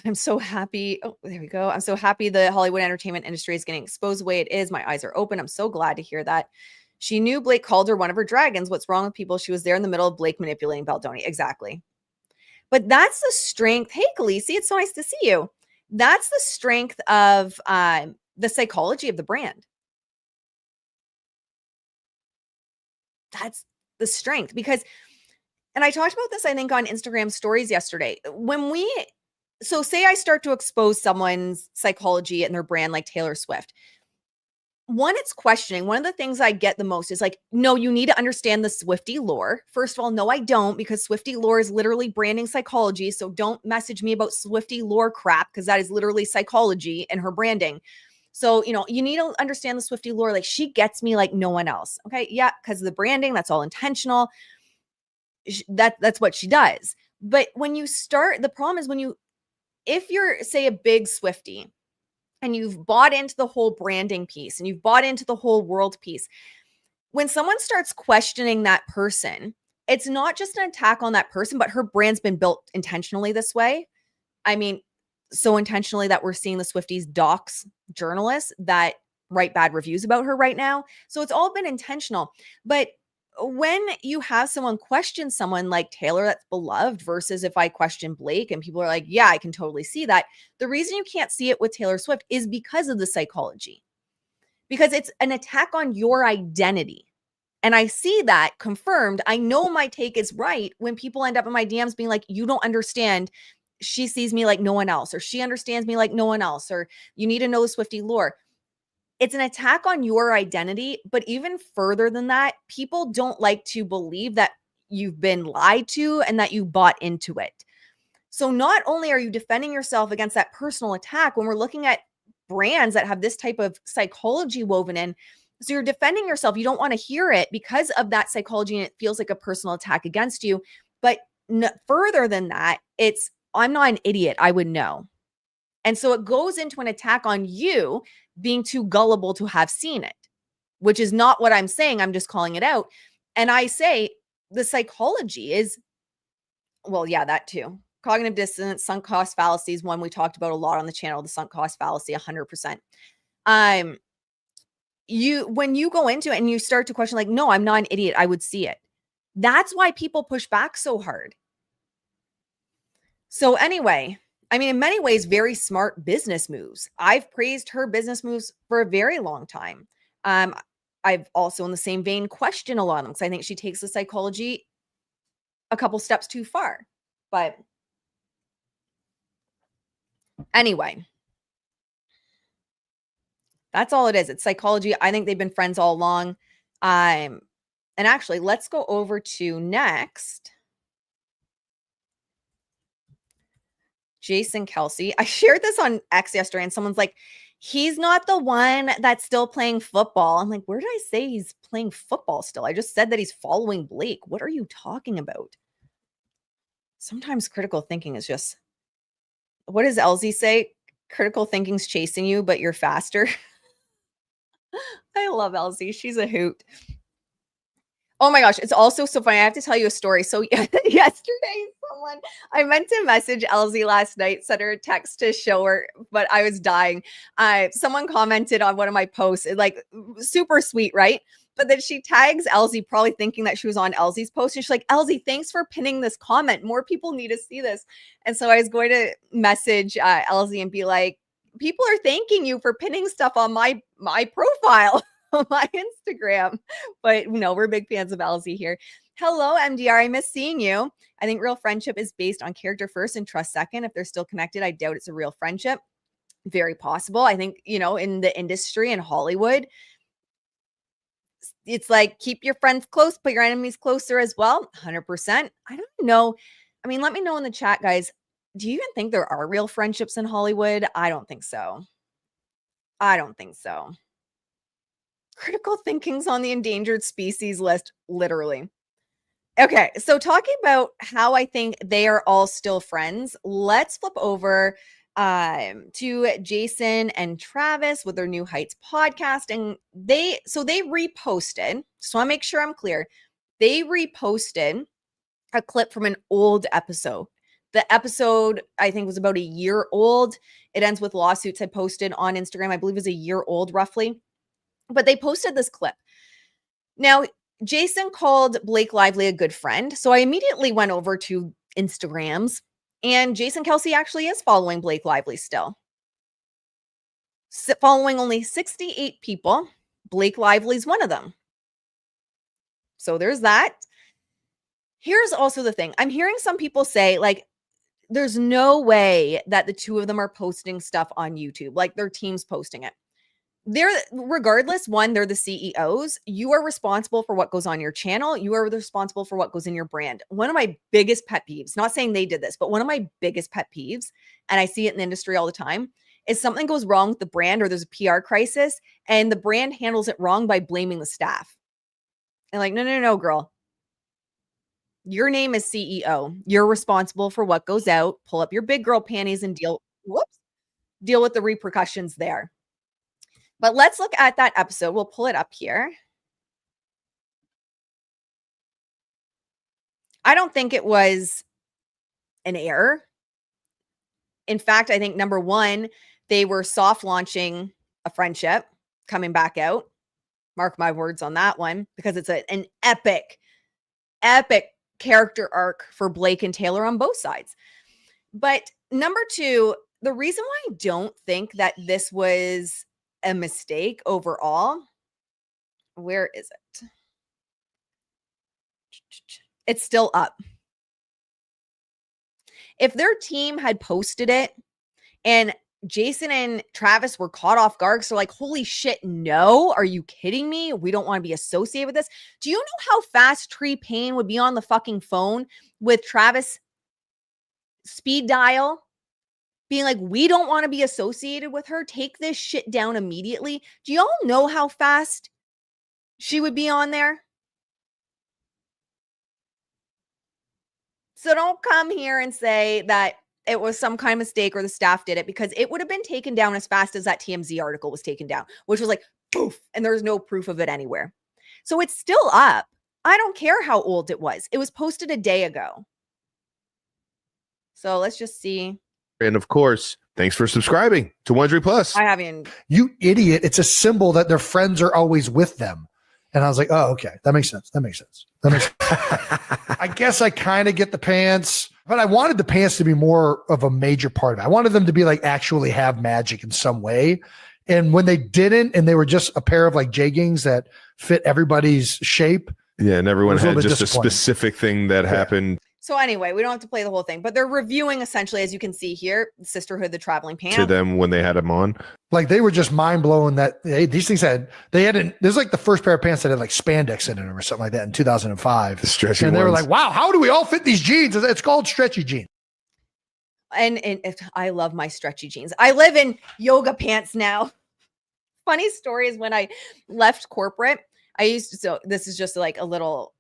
I'm so happy. Oh, there we go. I'm so happy the Hollywood entertainment industry is getting exposed the way it is. My eyes are open. I'm so glad to hear that. She knew Blake called her one of her dragons. What's wrong with people? She was there in the middle of Blake manipulating Baldoni. Exactly. But that's the strength. Hey, Khaleesi, it's so nice to see you. That's the strength of the psychology of the brand. That's the strength because, and I talked about this, I think, on Instagram stories yesterday. So say I start to expose someone's psychology and their brand like Taylor Swift. One, it's questioning. One of the things I get the most is like, no, you need to understand the Swiftie lore. First of all, no, I don't, because Swiftie lore is literally branding psychology. So don't message me about Swiftie lore crap, because that is literally psychology and her branding. So, you need to understand the Swiftie lore. Like, she gets me like no one else. Okay. Yeah. Because of the branding, that's all intentional. That's what she does. But when you start, the problem is if you're, say, a big Swiftie and you've bought into the whole branding piece and you've bought into the whole world piece, when someone starts questioning that person, it's not just an attack on that person, but her brand's been built intentionally this way. I mean, so intentionally that we're seeing the Swifties dox journalists that write bad reviews about her right now. So it's all been intentional. But when you have someone question someone like Taylor that's beloved versus if I question Blake and people are like, yeah, I can totally see that. The reason you can't see it with Taylor Swift is because of the psychology, because it's an attack on your identity. And I see that confirmed. I know my take is right when people end up in my DMs being like, you don't understand. She sees me like no one else, or she understands me like no one else, or you need to know the Swiftie lore. It's an attack on your identity. But even further than that, people don't like to believe that you've been lied to and that you bought into it. So not only are you defending yourself against that personal attack, when we're looking at brands that have this type of psychology woven in, so you're defending yourself. You don't want to hear it because of that psychology, and it feels like a personal attack against you. But further than that, it's, I'm not an idiot. I would know. And so it goes into an attack on you being too gullible to have seen it, which is not what I'm saying. I'm just calling it out. And I say the psychology is, well, yeah, that too. Cognitive dissonance, sunk cost fallacy is one we talked about a lot on the channel, the sunk cost fallacy, 100%. When you go into it and you start to question, like, no, I'm not an idiot, I would see it. That's why people push back so hard. So anyway, I mean, in many ways, very smart business moves. I've praised her business moves for a very long time. I've also, in the same vein, questioned a lot of them because I think she takes the psychology a couple steps too far. But anyway, that's all it is. It's psychology. I think they've been friends all along. And actually, let's go over to next. Jason Kelce. I shared this on X yesterday, and someone's like, he's not the one that's still playing football. I'm like, where did I say he's playing football still? I just said that he's following Blake. What are you talking about? Sometimes critical thinking is just, what does Elsie say? Critical thinking's chasing you, but you're faster. I love Elsie. She's a hoot. Oh my gosh, it's also so funny. I have to tell you a story. So yesterday, I meant to message Elsie last night, sent her a text to show her, but I was dying. Someone commented on one of my posts, like super sweet, right? But then she tags Elsie, probably thinking that she was on Elsie's post. And she's like, Elsie, thanks for pinning this comment. More people need to see this. And so I was going to message Elsie and be like, people are thanking you for pinning stuff on my profile. On my Instagram. But no, we're big fans of Elsie here. Hello, MDR. I miss seeing you. I think real friendship is based on character first and trust second. If they're still connected, I doubt it's a real friendship. Very possible. I think, in the industry and Hollywood, it's like keep your friends close, but your enemies closer as well. 100%. I don't know. I mean, let me know in the chat, guys. Do you even think there are real friendships in Hollywood? I don't think so. I don't think so. Critical thinking's on the endangered species list, literally. Okay, so talking about how I think they are all still friends, let's flip over to Jason and Travis with their New Heights podcast. And they reposted, so I make sure I'm clear. They reposted a clip from an old episode. The episode, I think, was about a year old. It ends with lawsuits. I posted on Instagram, I believe it was a year old roughly. But they posted this clip. Now, Jason called Blake Lively a good friend. So I immediately went over to Instagrams, and Jason Kelce actually is following Blake Lively still. Following only 68 people. Blake Lively's one of them. So there's that. Here's also the thing. I'm hearing some people say, like, there's no way that the two of them are posting stuff on YouTube. Like, their team's posting it. Regardless, one, they're the CEOs. You are responsible for what goes on your channel. You are responsible for what goes in your brand. One of my biggest pet peeves, not saying they did this, but one of my biggest pet peeves, and I see it in the industry all the time, is something goes wrong with the brand or there's a PR crisis and the brand handles it wrong by blaming the staff. And like, no, girl. Your name is CEO. You're responsible for what goes out. Pull up your big girl panties and deal. Whoops. deal with the repercussions there. But let's look at that episode. We'll pull it up here. I don't think it was an error. In fact, I think number one, they were soft launching a friendship coming back out. Mark my words on that one, because it's an epic character arc for Blake and Taylor on both sides. But number two, the reason why I don't think that this was a mistake overall, where is it? It's still up. If their team had posted it and Jason and Travis were caught off guard, so like, holy shit, no, are you kidding me? We don't want to be associated with this. Do you know how fast Tree Payne would be on the fucking phone with Travis speed dial being like, we don't want to be associated with her, take this shit down immediately? Do y'all know how fast she would be on there? So don't come here and say that it was some kind of mistake or the staff did it, because it would have been taken down as fast as that TMZ article was taken down, which was like, poof, and there's no proof of it anywhere. So it's still up. I don't care how old it was. It was posted a day ago. So let's just see. And of course, thanks for subscribing to Wondery Plus. I haven't. You idiot. It's a symbol that their friends are always with them. And I was like, oh, okay. That makes sense. I guess I kind of get the pants, but I wanted the pants to be more of a major part of it. I wanted them to be like actually have magic in some way. And when they didn't, and they were just a pair of like jeggings that fit everybody's shape. Yeah, and everyone had just a disappointing. specific thing that happened. So anyway, we don't have to play the whole thing, but they're reviewing essentially, as you can see here, Sisterhood, the Traveling Pants. To them when they had them on. Like they were just mind blowing that these things there's like the first pair of pants that had like spandex in it or something like that in 2005. The stretchy and they were ones. like, wow, how do we all fit these jeans? It's called stretchy jeans. And I love my stretchy jeans. I live in yoga pants now. Funny story is when I left corporate, so this is just like a little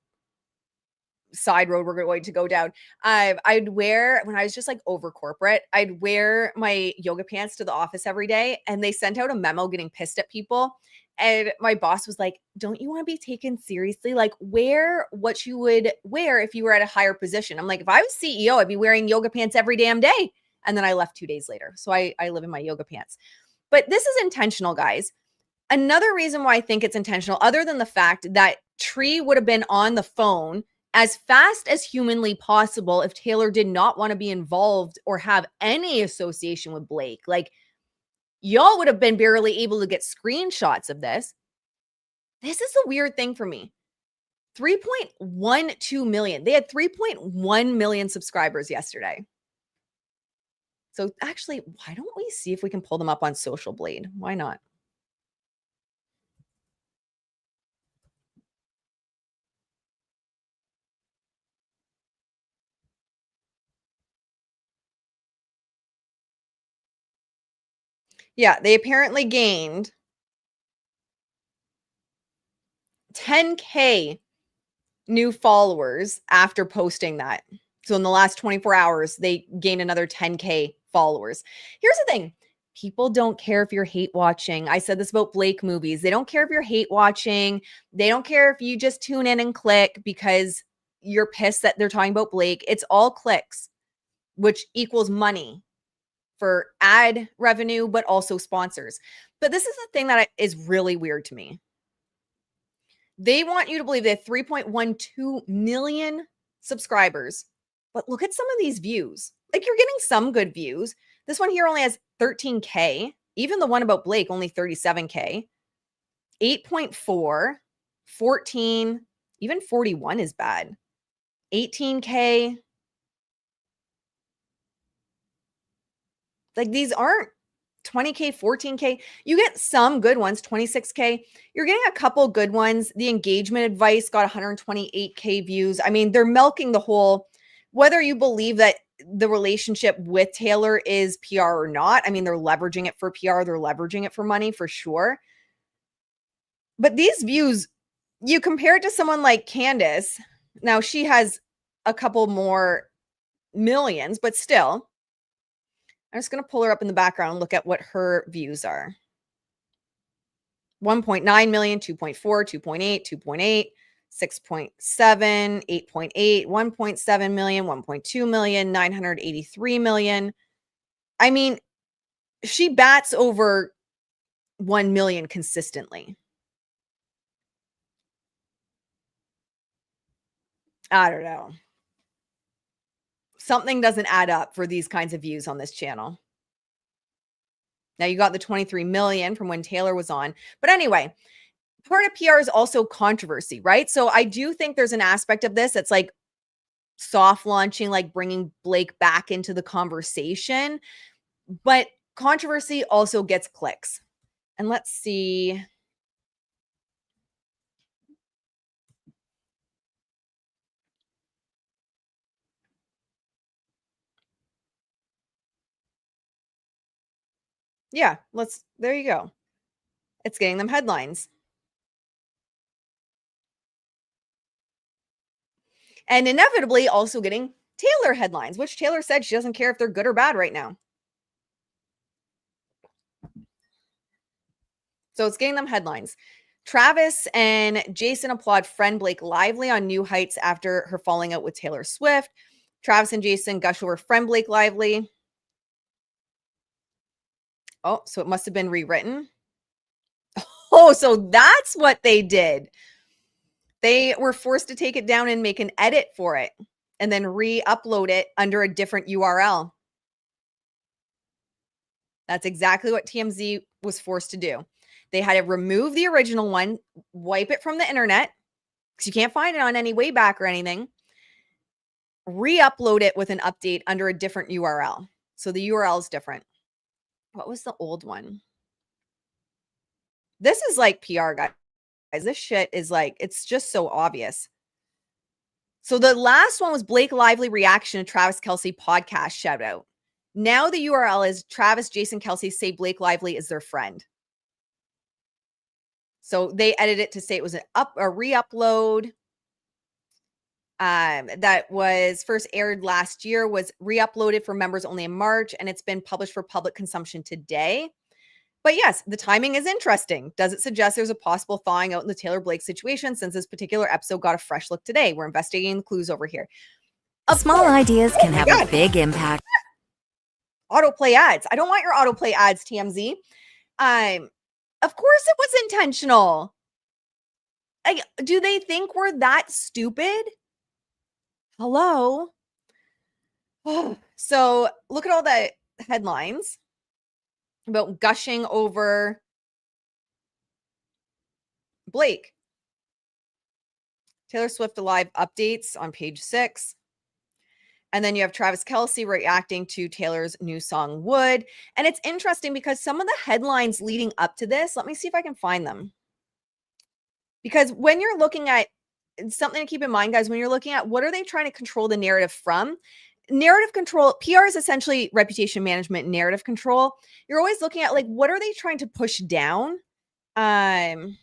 side road we're going to go down. I'd wear, when I was just like over corporate, I'd wear my yoga pants to the office every day, and they sent out a memo getting pissed at people. And my boss was like, don't you want to be taken seriously? Like, wear what you would wear if you were at a higher position. I'm like, if I was CEO, I'd be wearing yoga pants every damn day. And then I left 2 days later. So I live in my yoga pants. But this is intentional, guys. Another reason why I think it's intentional, other than the fact that Tree would have been on the phone as fast as humanly possible if Taylor did not want to be involved or have any association with Blake. Like, y'all would have been barely able to get screenshots of this. This is the weird thing for me. 3.12 million. They had 3.1 million subscribers yesterday. So actually, why don't we see if we can pull them up on Social Blade? Why not? Yeah, they apparently gained 10K new followers after posting that. So in the last 24 hours, they gained another 10K followers. Here's the thing. People don't care if you're hate watching. I said this about Blake movies. They don't care if you're hate watching. They don't care if you just tune in and click because you're pissed that they're talking about Blake. It's all clicks, which equals money for ad revenue, but also sponsors. But this is the thing that is really weird to me. They want you to believe they have 3.12 million subscribers, but look at some of these views. Like, you're getting some good views. This one here only has 13K. Even the one about Blake, only 37K. 8.4, 14, even 41 is bad. 18K. Like, these aren't 20K, 14K. You get some good ones, 26K. You're getting a couple good ones. The engagement advice got 128K views. I mean, they're milking the whole, whether you believe that the relationship with Taylor is PR or not. I mean, they're leveraging it for PR. They're leveraging it for money for sure. But these views, you compare it to someone like Candace. Now, she has a couple more millions, but still, I'm just going to pull her up in the background and look at what her views are. 1.9 million, 2.4, 2.8, 2.8, 6.7, 8.8, 1.7 million, 1.2 million, 983 million. I mean, she bats over 1 million consistently. I don't know. Something doesn't add up for these kinds of views on this channel. Now you got the 23 million from when Taylor was on. But anyway, part of PR is also controversy, right? So I do think there's an aspect of this that's like soft launching, like bringing Blake back into the conversation. But controversy also gets clicks. And let's see. Yeah, there you go. It's getting them headlines. And inevitably also getting Taylor headlines, which Taylor said she doesn't care if they're good or bad right now. So it's getting them headlines. Travis and Jason applaud friend Blake Lively on new heights after her falling out with Taylor Swift. Travis and Jason gush over friend Blake Lively. Oh, so it must have been rewritten. Oh, so that's what they did. They were forced to take it down and make an edit for it and then re-upload it under a different URL. That's exactly what TMZ was forced to do. They had to remove the original one, wipe it from the internet, because you can't find it on any Wayback or anything, re-upload it with an update under a different URL. So the URL is different. What was the old one? This is like PR, guys. This shit is like, it's just so obvious. So the last one was Blake Lively reaction to Travis Kelce podcast shout out. Now the URL is Travis, Jason, Kelce say Blake Lively is their friend. So they edited it to say it was a re-upload. That was first aired last year, was re-uploaded for members only in March, and it's been published for public consumption today. But yes, the timing is interesting. Does it suggest there's a possible thawing out in the Taylor Blake situation since this particular episode got a fresh look today? We're investigating the clues over here. Small ideas can have a big impact. Autoplay ads. I don't want your autoplay ads, TMZ. Of course it was intentional. Like, do they think we're that stupid? Hello? So look at all the headlines about gushing over Blake. Taylor Swift Alive updates on page 6. And then you have Travis Kelce reacting to Taylor's new song, Wood. And it's interesting because some of the headlines leading up to this, let me see if I can find them. Because when you're looking at something to keep in mind, guys, when you're looking at what are they trying to control the narrative from? Narrative control, PR is essentially reputation management, narrative control. You're always looking at like, what are they trying to push down? And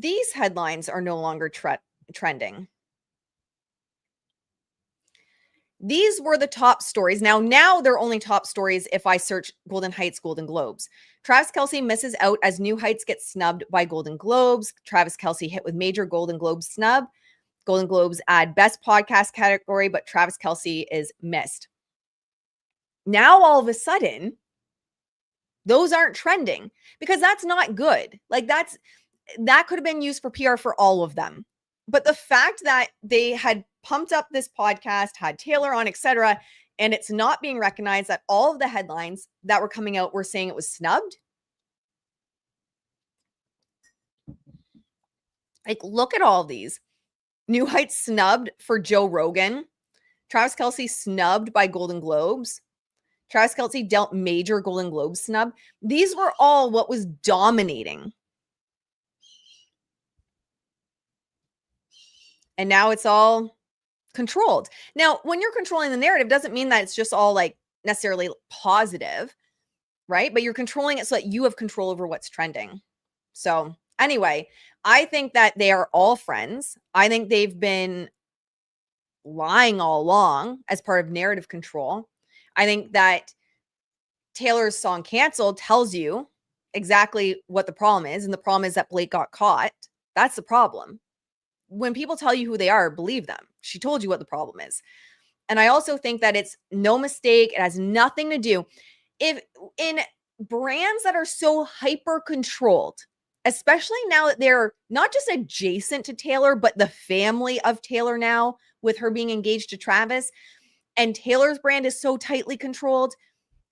these headlines are no longer trending. These were the top stories. Now they're only top stories if I search Golden Heights, Golden Globes. Travis Kelce misses out as New Heights gets snubbed by Golden Globes. Travis Kelce hit with major Golden Globes snub. Golden Globes add best podcast category, but Travis Kelce is missed. Now, all of a sudden, those aren't trending because that's not good. Like that could have been used for PR for all of them. But the fact that they had pumped up this podcast, had Taylor on, etc., and it's not being recognized, that all of the headlines that were coming out were saying it was snubbed. Like, look at all these. New Heights snubbed for Joe Rogan. Travis Kelce snubbed by Golden Globes. Travis Kelce dealt major Golden Globe snub. These were all what was dominating. And now it's all controlled. Now, when you're controlling the narrative, doesn't mean that it's just all like necessarily positive, right? But you're controlling it so that you have control over what's trending. So anyway, I think that they are all friends. I think they've been lying all along as part of narrative control. I think that Taylor's song Canceled tells you exactly what the problem is. And the problem is that Blake got caught. That's the problem. When people tell you who they are, believe them. She told you what the problem is. And I also think that it's no mistake. It has nothing to do. If in brands that are so hyper controlled, especially now that they're not just adjacent to Taylor, but the family of Taylor now, with her being engaged to Travis, and Taylor's brand is so tightly controlled.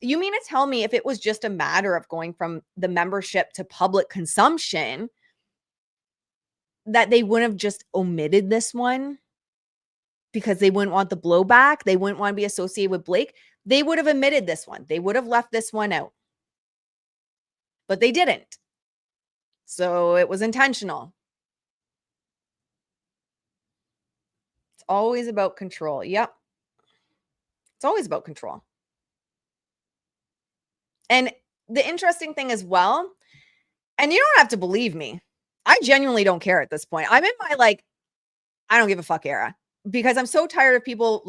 You mean to tell me if it was just a matter of going from the membership to public consumption, that they wouldn't have just omitted this one because they wouldn't want the blowback? They wouldn't want to be associated with Blake. They would have omitted this one. They would have left this one out. But they didn't. So it was intentional. It's always about control. Yep. It's always about control. And the interesting thing as well, and you don't have to believe me, I genuinely don't care at this point. I'm in my I don't give a fuck era, because I'm so tired of people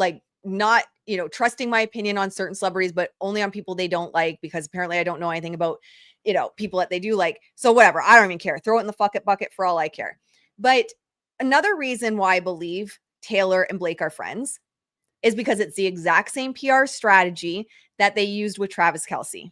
not, trusting my opinion on certain celebrities, but only on people they don't like, because apparently I don't know anything about, people that they do like. So whatever, I don't even care. Throw it in the fuck it bucket for all I care. But another reason why I believe Taylor and Blake are friends is because it's the exact same PR strategy that they used with Travis Kelce.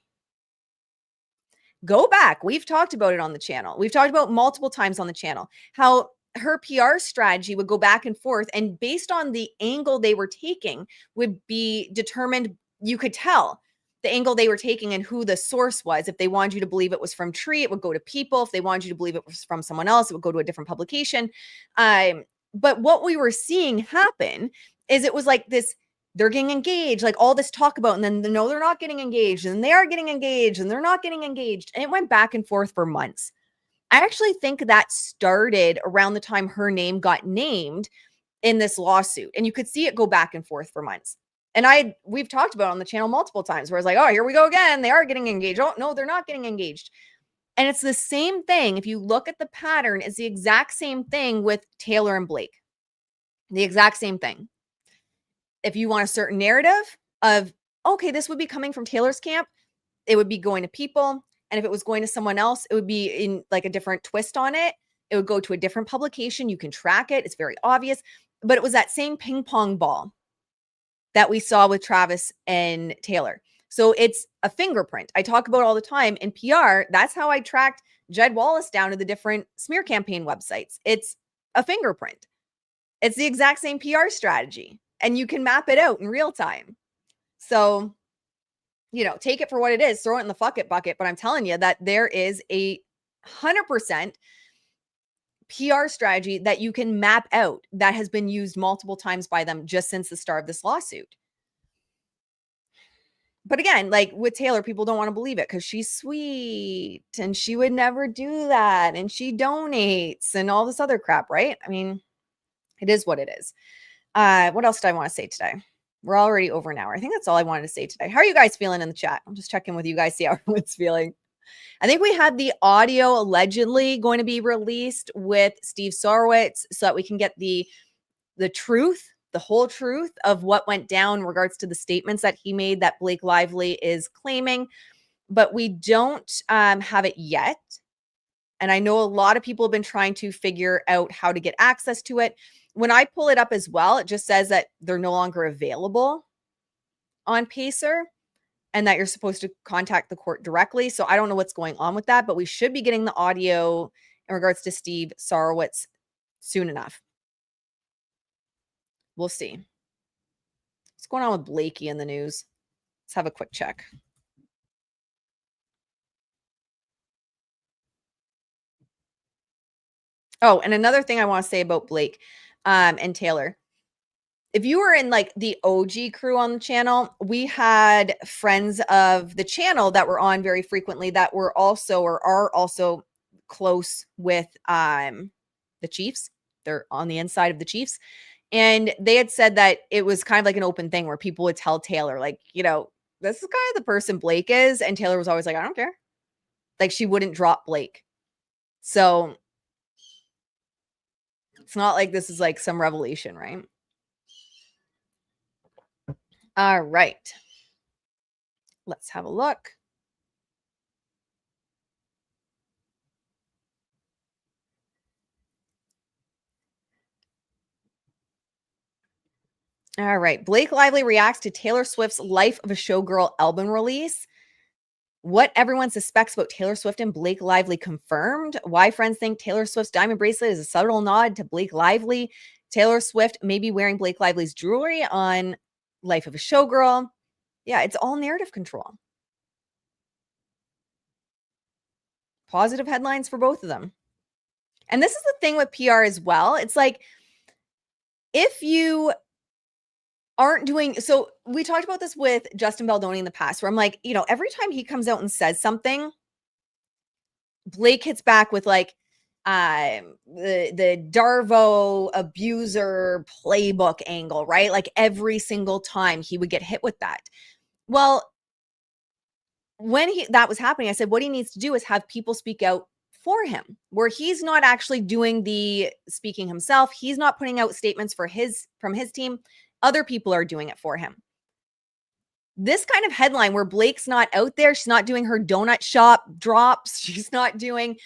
Go back. We've talked about it on the channel. We've talked about multiple times on the channel how her PR strategy would go back and forth, and based on the angle they were taking would be determined. You could tell the angle they were taking and who the source was. If they wanted you to believe it was from Tree, it would go to People. If they wanted you to believe it was from someone else, it would go to a different publication. But what we were seeing happen is it was like this, they're getting engaged, like all this talk about, and then no, they're not getting engaged, and they are getting engaged, and they're not getting engaged. And it went back and forth for months. I actually think that started around the time her name got named in this lawsuit. And you could see it go back and forth for months. And we've talked about it on the channel multiple times where it's like, oh, here we go again. They are getting engaged. Oh, no, they're not getting engaged. And it's the same thing. If you look at the pattern, it's the exact same thing with Taylor and Blake. The exact same thing. If you want a certain narrative of, okay, this would be coming from Taylor's camp, it would be going to People. And if it was going to someone else, it would be in like a different twist on it. It would go to a different publication. You can track it. It's very obvious. But it was that same ping pong ball that we saw with Travis and Taylor. So it's a fingerprint. I talk about all the time in PR. That's how I tracked Jed Wallace down to the different smear campaign websites. It's a fingerprint. It's the exact same PR strategy. And you can map it out in real time. So, take it for what it is, throw it in the fuck it bucket. But I'm telling you that there is a 100% PR strategy that you can map out that has been used multiple times by them just since the start of this lawsuit. But again, like with Taylor, people don't want to believe it because she's sweet and she would never do that. And she donates and all this other crap, right? I mean, it is what it is. What else did I want to say today? We're already over an hour. I think that's all I wanted to say today. How are you guys feeling in the chat? I'm just checking with you guys, see how everyone's feeling. I think we had the audio allegedly going to be released with Steve Sarowitz so that we can get the truth, the whole truth of what went down in regards to the statements that he made that Blake Lively is claiming. But we don't have it yet. And I know a lot of people have been trying to figure out how to get access to it. When I pull it up as well, it just says that they're no longer available on Pacer and that you're supposed to contact the court directly. So I don't know what's going on with that, but we should be getting the audio in regards to Steve Sarowitz soon enough. We'll see. What's going on with Blakey in the news? Let's have a quick check. Oh, and another thing I want to say about Blake and Taylor. If you were in like the OG crew on the channel, we had friends of the channel that were on very frequently that were also or are also close with the Chiefs. They're on the inside of the Chiefs. And they had said that it was kind of like an open thing where people would tell Taylor, like, this is kind of the person Blake is. And Taylor was always like, I don't care. Like she wouldn't drop Blake. So it's not like this is like some revelation, right? All right. Let's have a look. All right. Blake Lively reacts to Taylor Swift's Life of a Showgirl album release. What everyone suspects about Taylor Swift and Blake Lively confirmed. Why friends think Taylor Swift's diamond bracelet is a subtle nod to Blake Lively. Taylor Swift may be wearing Blake Lively's jewelry on Life of a Showgirl. Yeah, it's all narrative control. Positive headlines for both of them. And this is the thing with PR as well. It's like, if you aren't doing, so we talked about this with Justin Baldoni in the past, where I'm like, every time he comes out and says something, Blake hits back with like the Darvo abuser playbook angle, right? Like every single time he would get hit with that. Well, when that was happening, I said what he needs to do is have people speak out for him, where he's not actually doing the speaking himself. He's not putting out statements from his team. Other people are doing it for him. This kind of headline where Blake's not out there, she's not doing her donut shop drops, she's not doing,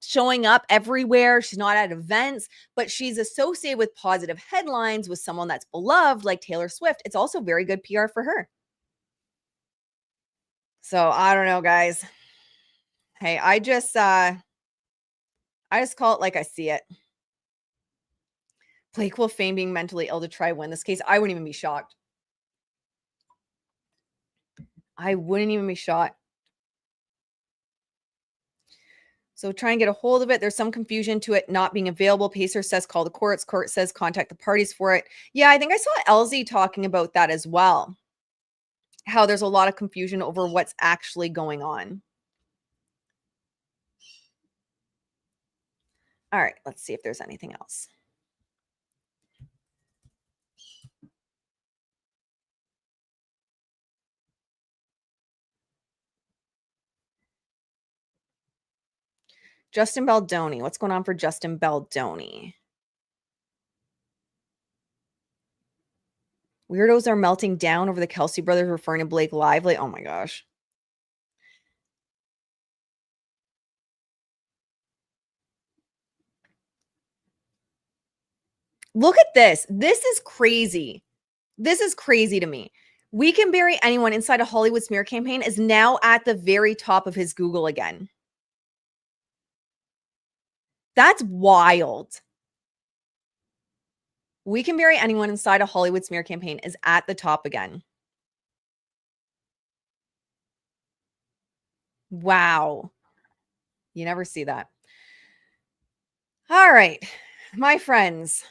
showing up everywhere, she's not at events, but she's associated with positive headlines with someone that's beloved like Taylor Swift. It's also very good PR for her. So I don't know, guys. Hey, I just call it like I see it. Blake will feign being mentally ill to try win this case. I wouldn't even be shocked. I wouldn't even be shocked. So try and get a hold of it. There's some confusion to it not being available. Pacer says call the courts. Court says contact the parties for it. Yeah, I think I saw LZ talking about that as well. How there's a lot of confusion over what's actually going on. All right, let's see if there's anything else. Justin Baldoni. What's going on for Justin Baldoni? Weirdos are melting down over the Kelce brothers referring to Blake Lively. Oh my gosh. Look at this. This is crazy. This is crazy to me. We Can Bury Anyone inside a Hollywood smear campaign is now at the very top of his Google again. That's wild. We Can Bury Anyone inside a Hollywood smear campaign is at the top again. Wow. You never see that. All right, my friends.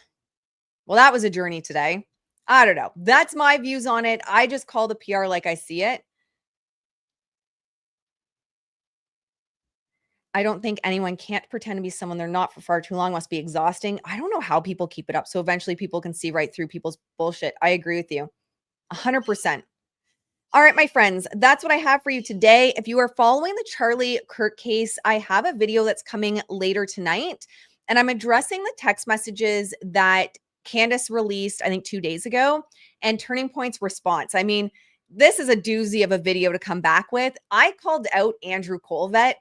Well, that was a journey today. I don't know. That's my views on it. I just call the PR like I see it. I don't think anyone can't pretend to be someone they're not for far too long. Must be exhausting. I don't know how people keep it up. So eventually people can see right through people's bullshit. I agree with you 100%. All right, my friends, that's what I have for you today. If you are following the Charlie Kirk case, I have a video that's coming later tonight, and I'm addressing the text messages that Candace released, I think 2 days ago, and Turning Point's response. I mean, this is a doozy of a video to come back with. I called out Andrew Colvett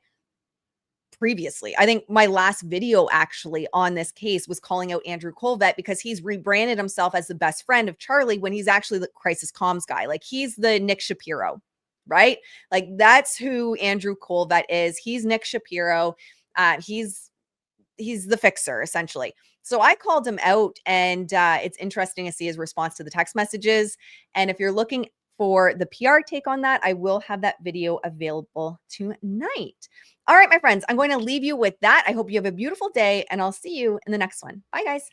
previously. I think my last video actually on this case was calling out Andrew Colvett because he's rebranded himself as the best friend of Charlie when he's actually the crisis comms guy. Like he's the Nick Shapiro, right? Like that's who Andrew Colvett is. He's Nick Shapiro. He's the fixer essentially. So I called him out, and it's interesting to see his response to the text messages. And if you're looking for the PR take on that, I will have that video available tonight. All right, my friends, I'm going to leave you with that. I hope you have a beautiful day, and I'll see you in the next one. Bye, guys.